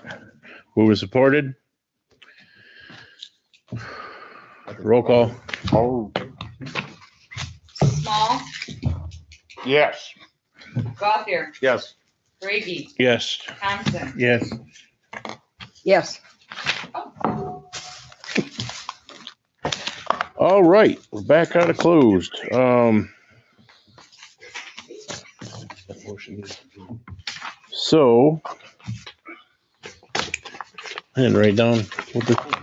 Who was supported? Roll call. Oh, Small, yes. Gothier, Yes. Brady, Yes. Thompson. Yes. Yes. All right, we're back out of closed. So, and write down what the.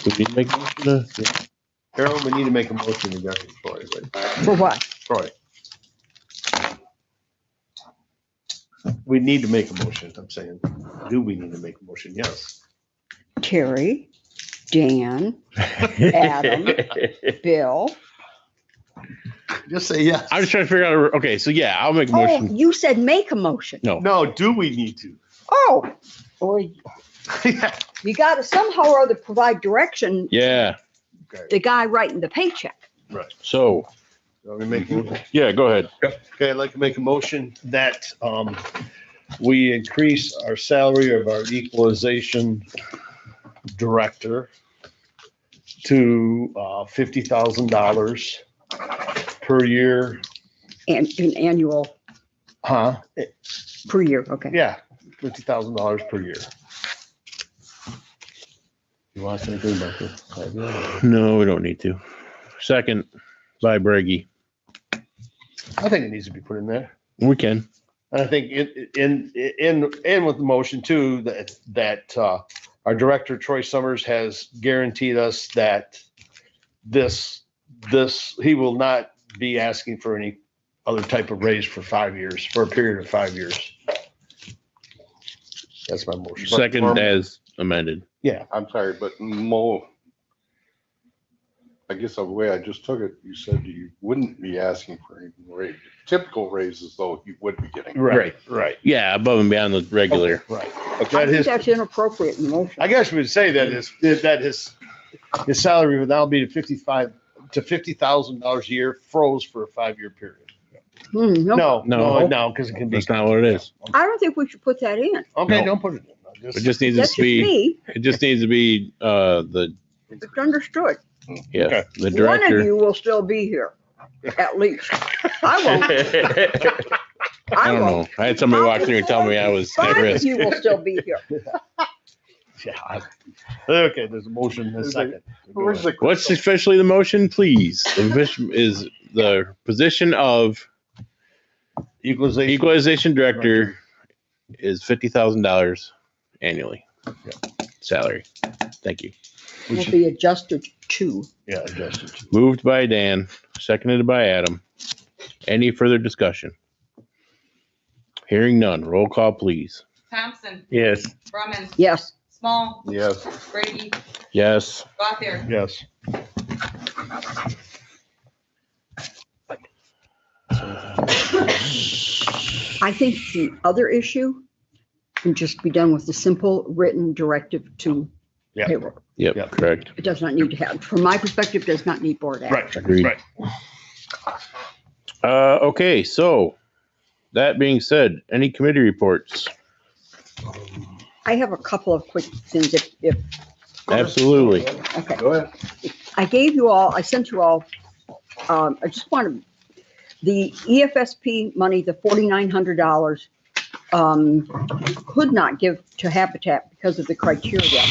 Do we need to make a motion to- Carolyn, we need to make a motion regarding Troy, right? For what? Troy. We need to make a motion, I'm saying. Do we need to make a motion? Yes. Terry, Dan, Adam, Bill. Just say yes. I'm just trying to figure out, okay, so yeah, I'll make a Oh, motion. you said make a motion. No, No, do we need to? Oh, boy, you got to somehow or other provide direction. yeah, The guy writing the paycheck. Right. so, Want me to make a motion? yeah, go ahead. Okay, I'd like to make a motion that we increase our salary of our equalization director to $50,000 per year. And an annual Huh? per year. Okay. Yeah, $50,000 per year. You want to say anything about this? No, we don't need to. Second, by Brady. I think it needs to be put in there. We can. And I think in with the motion too, that our director, Troy Summers, has guaranteed us that this, he will not be asking for any other type of raise for 5 years, for a period of 5 years. That's my motion. Second as amended. Yeah. I'm sorry, but I guess the way I just took it, you said you wouldn't be asking for any raise. Typical raises though, you would be getting. Right. Yeah, above and beyond the regular. Right. I think that's inappropriate in the motion. I guess we would say that his salary would now be to $50,000 a year, froze for a 5-year period. No, No, because it can be. That's not what it is. I don't think we should put that in. Okay, No. don't put it in. It just needs That's to just be, me. it just needs to be, the, It's understood. yeah, Okay. the One of director. you will still be here, at least. I won't. I don't know. I had somebody walk through and tell me I was at 5 of risk. you will still be here. Yeah. Okay, there's a motion and a second. Where's the? What's officially the motion, please? The motion is the position of equalization director is $50,000 annually. Salary. Thank you. Will be adjusted to. Yeah, adjusted. Moved by Dan, seconded by Adam. Any further discussion? Hearing none. Roll call, please. Thompson, Yes. Brumman, Yes. Small, Yes. Brady, Yes. Gothier. Yes. I think the other issue can just be done with the simple written directive to Yeah. payroll. Yep, Yep. correct. It does not need to have, from my perspective, does not need board action. Right. Agreed. Right. Okay, so that being said, any committee reports? I have a couple of quick things if. Absolutely. Okay. Go ahead. I sent you all, I just wanted, the EFSP money, the $4,900, could not give to Habitat because of the criteria.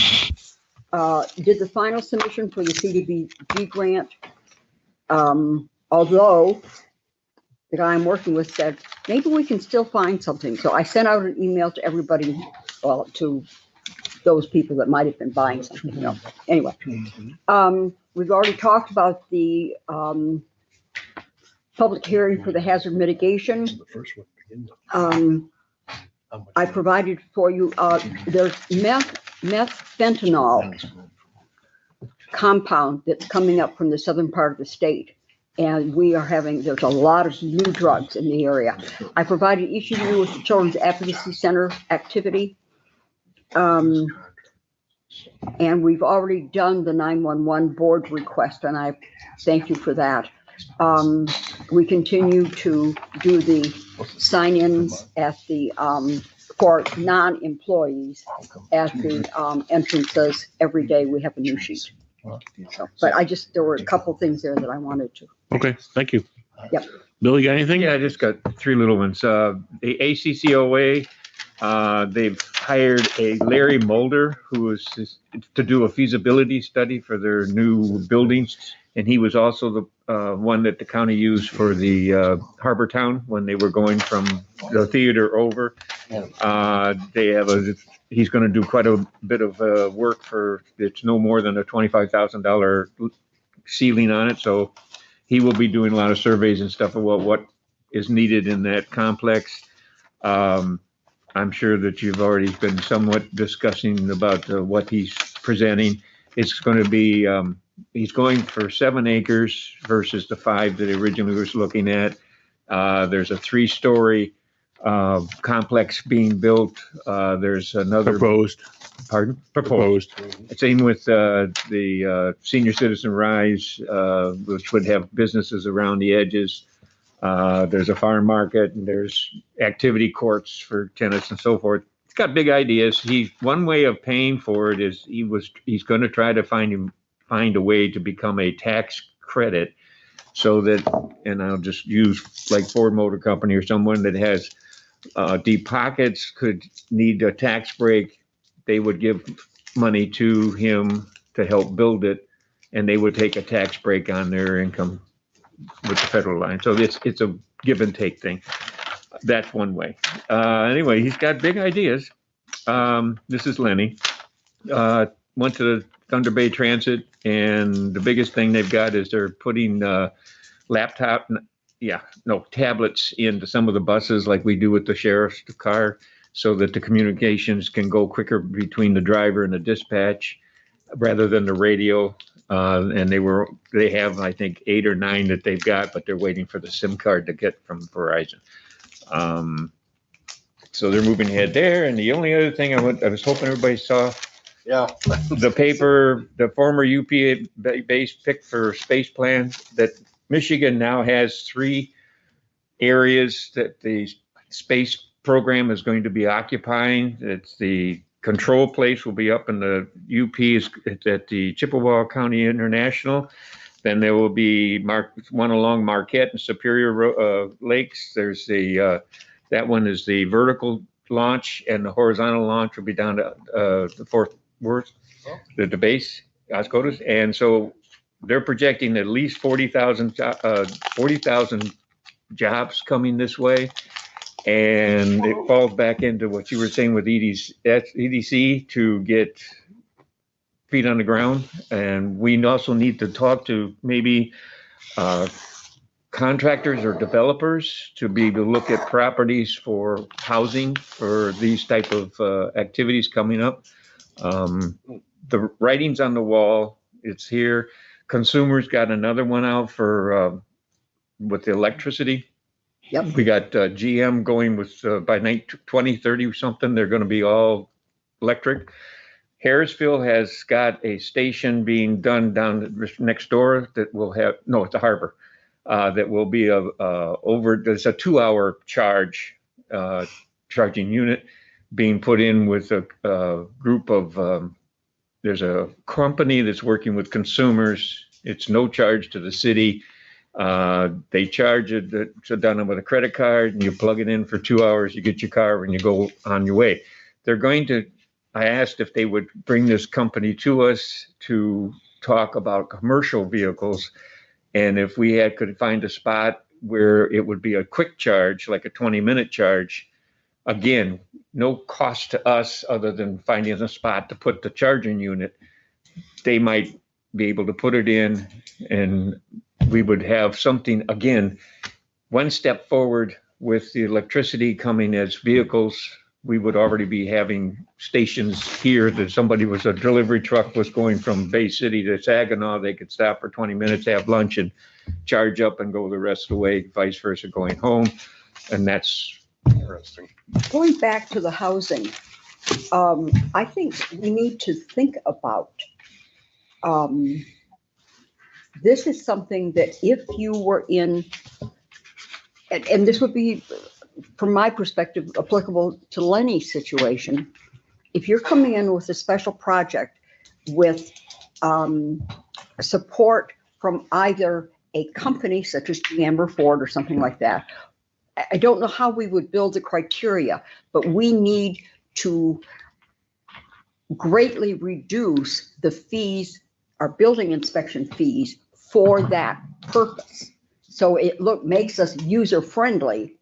Did the final submission for the CDBG grant. Although the guy I'm working with said, maybe we can still find something. So I sent out an email to everybody, well, to those people that might have been buying something, you know. Anyway, we've already talked about the public hearing for the hazard mitigation. The first one. I provided for you, there's methfentanyl compound that's coming up from the southern part of the state. And we are having, there's a lot of new drugs in the area. I provided each of you with the Children's Advocacy Center activity. And we've already done the 911 board request, and I thank you for that. We continue to do the sign-ins at the, for non-employees at the entrances. Every day we have a new sheet. So, but there were a couple things there that I wanted to. Okay, thank you. Yep. Bill, you got anything? Yeah, I just got three little ones. The ACCOA, they've hired a Larry Mulder who is to do a feasibility study for their new buildings. And he was also the one that the county used for the Harbor Town when they were going from the theater over. He's going to do quite a bit of work for, it's no more than a $25,000 ceiling on it. So he will be doing a lot of surveys and stuff about what is needed in that complex. I'm sure that you've already been somewhat discussing about what he's presenting. It's going to be, he's going for 7 acres versus the 5 that he originally was looking at. There's a 3-story complex being built. There's another Proposed. Pardon? Proposed. Same with the Senior Citizen Rise, which would have businesses around the edges. There's a farm market, and there's activity courts for tennis and so forth. He's got big ideas. One way of paying for it is he's going to try to find a way to become a tax credit, so that, and I'll just use like Ford Motor Company or someone that has deep pockets could need a tax break. They would give money to him to help build it, and they would take a tax break on their income with the federal line. So it's a give and take thing. That's one way. Anyway, he's got big ideas. This is Lenny. Went to the Thunder Bay Transit, and the biggest thing they've got is they're putting tablets into some of the buses like we do with the sheriff's car, so that the communications can go quicker between the driver and the dispatch rather than the radio. And they have, I think, 8 or 9 that they've got, but they're waiting for the SIM card to get from Verizon. So they're moving ahead there. And the only other thing I was hoping everybody saw, the paper, the former UPA base pick for space plan, that Michigan now has 3 areas that the space program is going to be occupying. It's the control place will be up in the UP is at the Chippewa County International. Then there will be one along Marquette and Superior Lakes. There's that one is the vertical launch, and the horizontal launch will be down to the Fort Worth, the base, Oscodas. And so they're projecting at least 40,000 jobs coming this way. And it falls back into what you were saying with EDC to get feet on the ground. And we also need to talk to maybe contractors or developers to be able to look at properties for housing for these type of activities coming up. The writing's on the wall. It's here. Consumers got another one out for with the electricity. Yep. We got GM going with by 2030 or something. They're going to be all electric. Harrisville has got a station being done down next door that will have, no, it's a harbor, that will be there's a 2-hour charging unit being put in with a group of, there's a company that's working with consumers. It's no charge to the city. They charge it, it's done with a credit card, and you plug it in for 2 hours, you get your car and you go on your way. I asked if they would bring this company to us to talk about commercial vehicles, and if we could find a spot where it would be a quick charge, like a 20-minute charge. Again, no cost to us other than finding a spot to put the charging unit. They might be able to put it in, and we would have something, again, one step forward with the electricity coming as vehicles. We would already be having stations here that a delivery truck was going from Bay City to Saginaw. They could stop for 20 minutes, have lunch, and charge up and go the rest of the way, vice versa, going home. And that's interesting. Going back to the housing, I think we need to think about, this is something that if you were in, and this would be, from my perspective, applicable to Lenny's situation. If you're coming in with a special project with support from either a company such as GM or Ford or something like that, I don't know how we would build the criteria, but we need to greatly reduce the fees, our building inspection fees for that purpose. So it makes us user friendly,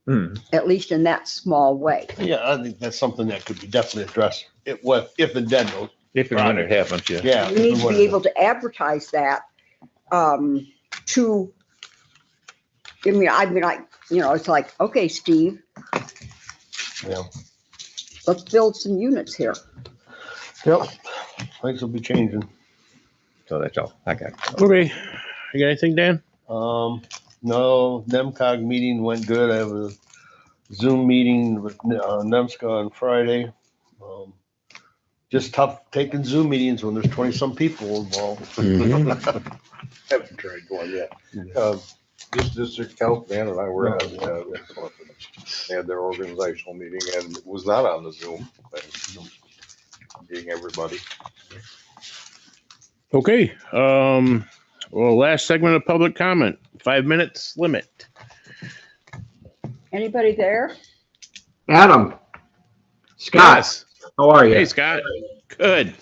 at least in that small way. Yeah, I think that's something that could be definitely addressed if and then those. If and when it happens, yeah. Yeah. We need to be able to advertise that to, it's like, okay, Steve, Yeah. let's build some units here. Yep. Things will be changing. So that's all I got. Okay, you got anything, Dan? No, NEMCOG meeting went good. I have a Zoom meeting with NEMSCA on Friday. Just tough taking Zoom meetings when there's 20 some people involved. Haven't tried going yet. This district health, Dan and I were at, they had their organizational meeting and it was not on the Zoom. Being everybody. Okay, well, last segment of public comment, 5 minutes limit. Anybody there? Adam, Scott, Yes. how are you? Hey, Scott. Good.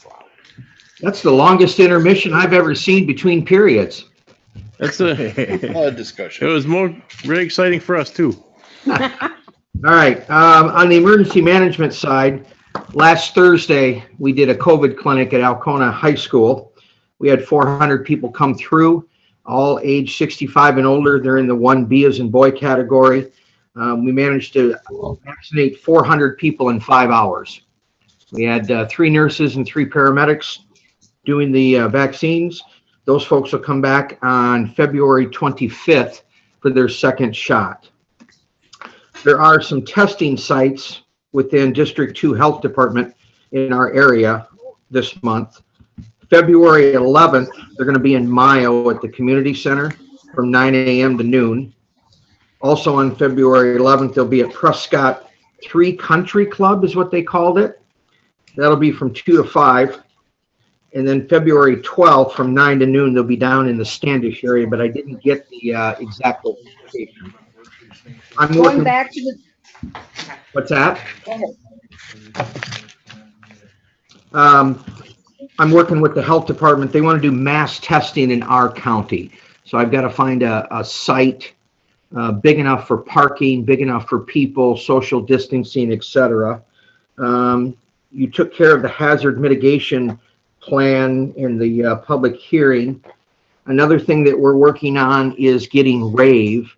That's the longest intermission I've ever seen between periods. That's a Discussion. it was really exciting for us too. All right, on the emergency management side, last Thursday, we did a COVID clinic at Alcona High School. We had 400 people come through, all age 65 and older. They're in the 1B as in boy category. We managed to vaccinate 400 people in 5 hours. We had 3 nurses and 3 paramedics doing the vaccines. Those folks will come back on February 25th for their second shot. There are some testing sites within District 2 Health Department in our area this month. February 11th, they're going to be in Mayo at the community center from 9 a.m. to noon. Also on February 11th, they'll be at Prescott 3 Country Club is what they called it. That'll be from 2 to 5. And then February 12th from 9 to noon, they'll be down in the Standish area, but I didn't get the exact location. I'm Going working, back to the, what's that? go ahead. I'm working with the health department. They want to do mass testing in our county. So I've got to find a site big enough for parking, big enough for people, social distancing, etc. You took care of the hazard mitigation plan in the public hearing. Another thing that we're working on is getting RAVE,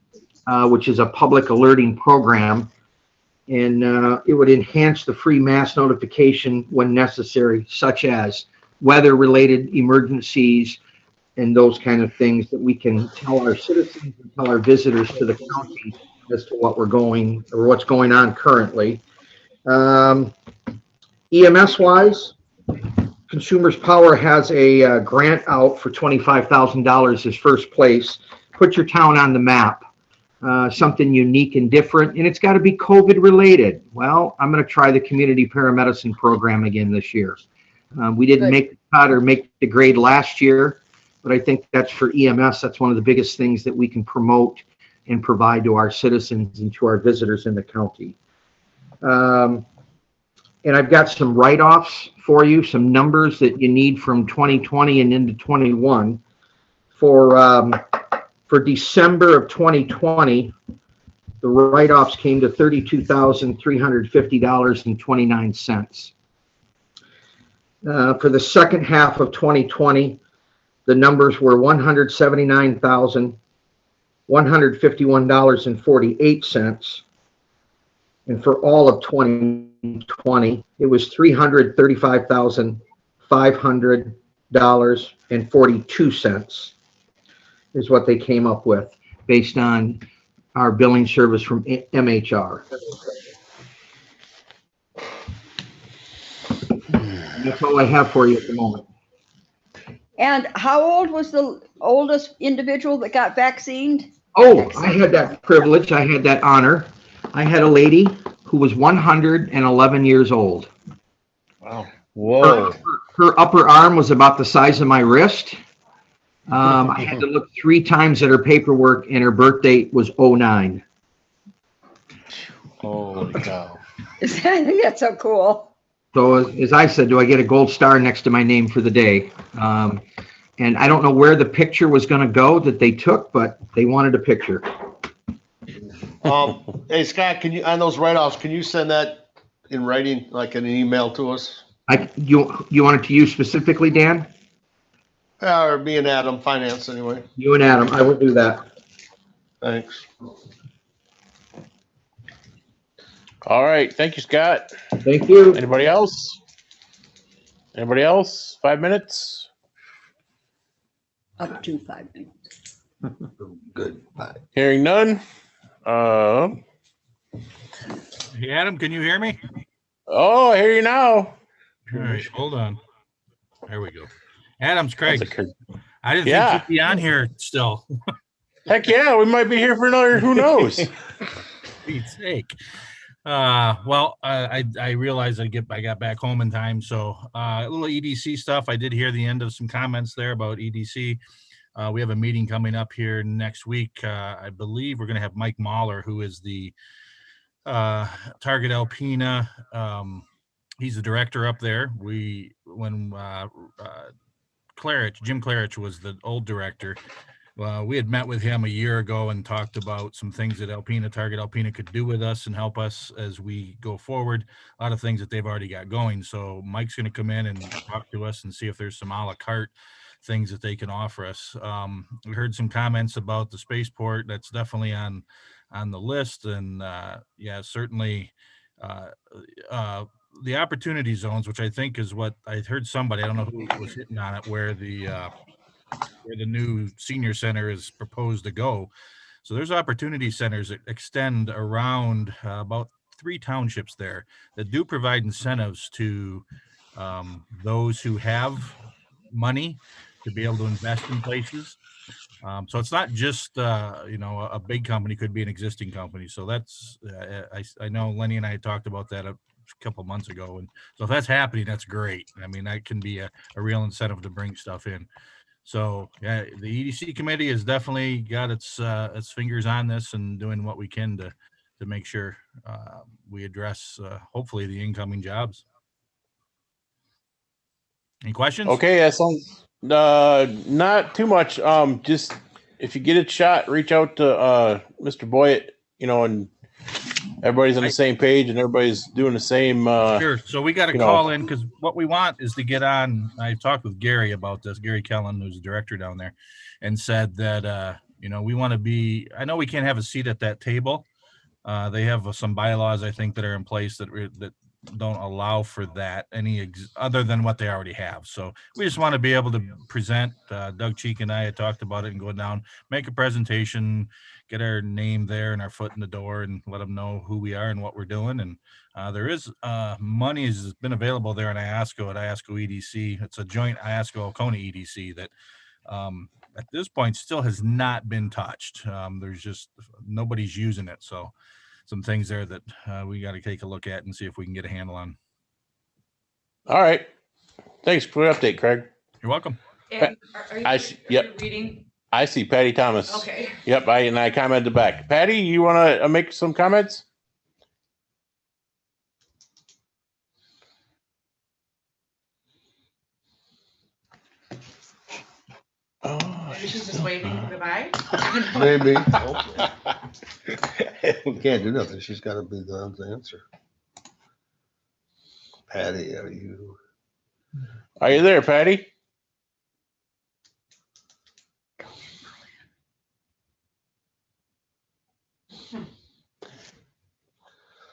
which is a public alerting program. And it would enhance the free mass notification when necessary, such as weather-related emergencies and those kind of things that we can tell our citizens and tell our visitors to the county as to what we're going or what's going on currently. EMS-wise, Consumers Power has a grant out for $25,000 as first place. Put your town on the map. Something unique and different, and it's got to be COVID related. Well, I'm going to try the community paramedicine program again this year. We didn't make the cut or make the grade last year, but I think that's for EMS. That's one of the biggest things that we can promote and provide to our citizens and to our visitors in the county. And I've got some write-offs for you, some numbers that you need from 2020 and into 21. For December of 2020, the write-offs came to $32,350.29. For the second half of 2020, the numbers were $179,151.48. And for all of 2020, it was $335,500.42 is what they came up with based on our billing service from MHR. That's all I have for you at the moment. And how old was the oldest individual that got vaccinated? Oh, I had that privilege. I had that honor. I had a lady who was 111 years old. Wow. Whoa. Her upper arm was about the size of my wrist. I had to look 3 times at her paperwork, and her birth date was 09. Holy cow. I think that's so cool. So as I said, do I get a gold star next to my name for the day? And I don't know where the picture was going to go that they took, but they wanted a picture. Hey, Scott, can you, on those write-offs, can you send that in writing, like an email to us? You want it to you specifically, Dan? Or me and Adam, finance anyway. You and Adam, I would do that. Thanks. All right. Thank you, Scott. Thank you. Anybody else? Anybody else? 5 minutes? Up to 5 minutes. Good. Bye. Hearing none. Hey, Adam, can you hear me? Oh, I hear you now. All right, hold on. There we go. Adam's Craig. I didn't think you'd be on here still. Heck yeah, we might be here for another, who knows? Pete's sake. Well, I realized I got back home in time, so a little EDC stuff. I did hear the end of some comments there about EDC. We have a meeting coming up here next week. I believe we're going to have Mike Mahler, who is the Target Alpena. He's the director up there. When Jim Clarich was the old director, we had met with him a year ago and talked about some things that Target Alpena could do with us and help us as we go forward. A lot of things that they've already got going. So Mike's going to come in and talk to us and see if there's some a la carte things that they can offer us. We heard some comments about the spaceport. That's definitely on the list. And certainly the opportunity zones, which I think is what I heard somebody, I don't know who was hitting on it, where the new senior center is proposed to go. So there's opportunity centers that extend around about 3 townships there that do provide incentives to those who have money to be able to invest in places. So it's not just, a big company, could be an existing company. So that's, I know Lenny and I talked about that a couple months ago. And so if that's happening, that's great. I mean, that can be a real incentive to bring stuff in. So yeah, the EDC committee has definitely got its fingers on this and doing what we can to make sure we address hopefully the incoming jobs. Any questions? Okay, that sounds not too much. Just if you get a shot, reach out to Mr. Boyett, and everybody's on the same page and everybody's doing the same. Sure. So we got to call in because what we want is to get on. I talked with Gary about this, Gary Kellen, who's the director down there, and said that, we want to be, I know we can't have a seat at that table. They have some bylaws, I think, that are in place that don't allow for that other than what they already have. So we just want to be able to present. Doug Cheek and I had talked about it and go down, make a presentation, get our name there and our foot in the door and let them know who we are and what we're doing. And there is money has been available there in IASCO at IASCO EDC. It's a joint IASCO-Alcona EDC that at this point still has not been touched. There's just nobody's using it. So some things there that we got to take a look at and see if we can get a handle on. All right. Thanks for the update, Craig. You're welcome. And are you reading? I see Patty Thomas. Okay. Yep. I commented back. Patty, you want to make some comments? Oh, she's just waving goodbye. Maybe. We can't do nothing. She's got to be the one to answer. Patty, are you there, Patty?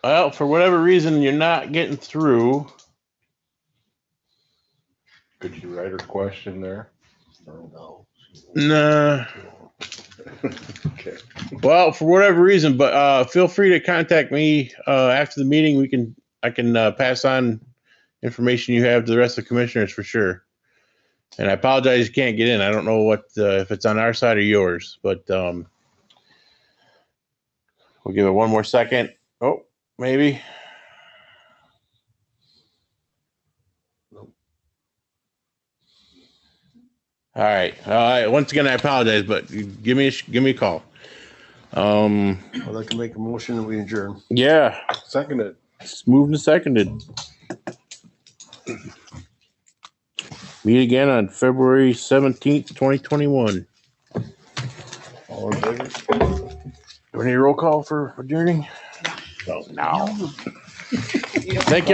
Well, for whatever reason, you're not getting through. Could you write her question there? No. Nah. Okay. Well, for whatever reason, but feel free to contact me after the meeting. I can pass on information you have to the rest of the commissioners for sure. And I apologize you can't get in. I don't know what if it's on our side or yours, but we'll give it one more second. Oh, maybe. All right. Once again, I apologize, but give me a call. I'd like to make a motion that we adjourn. Yeah. Seconded. It's moved and seconded. Meet again on February 17th, 2021. All in favor? Do we need a roll call for adjourning? No. Thank you.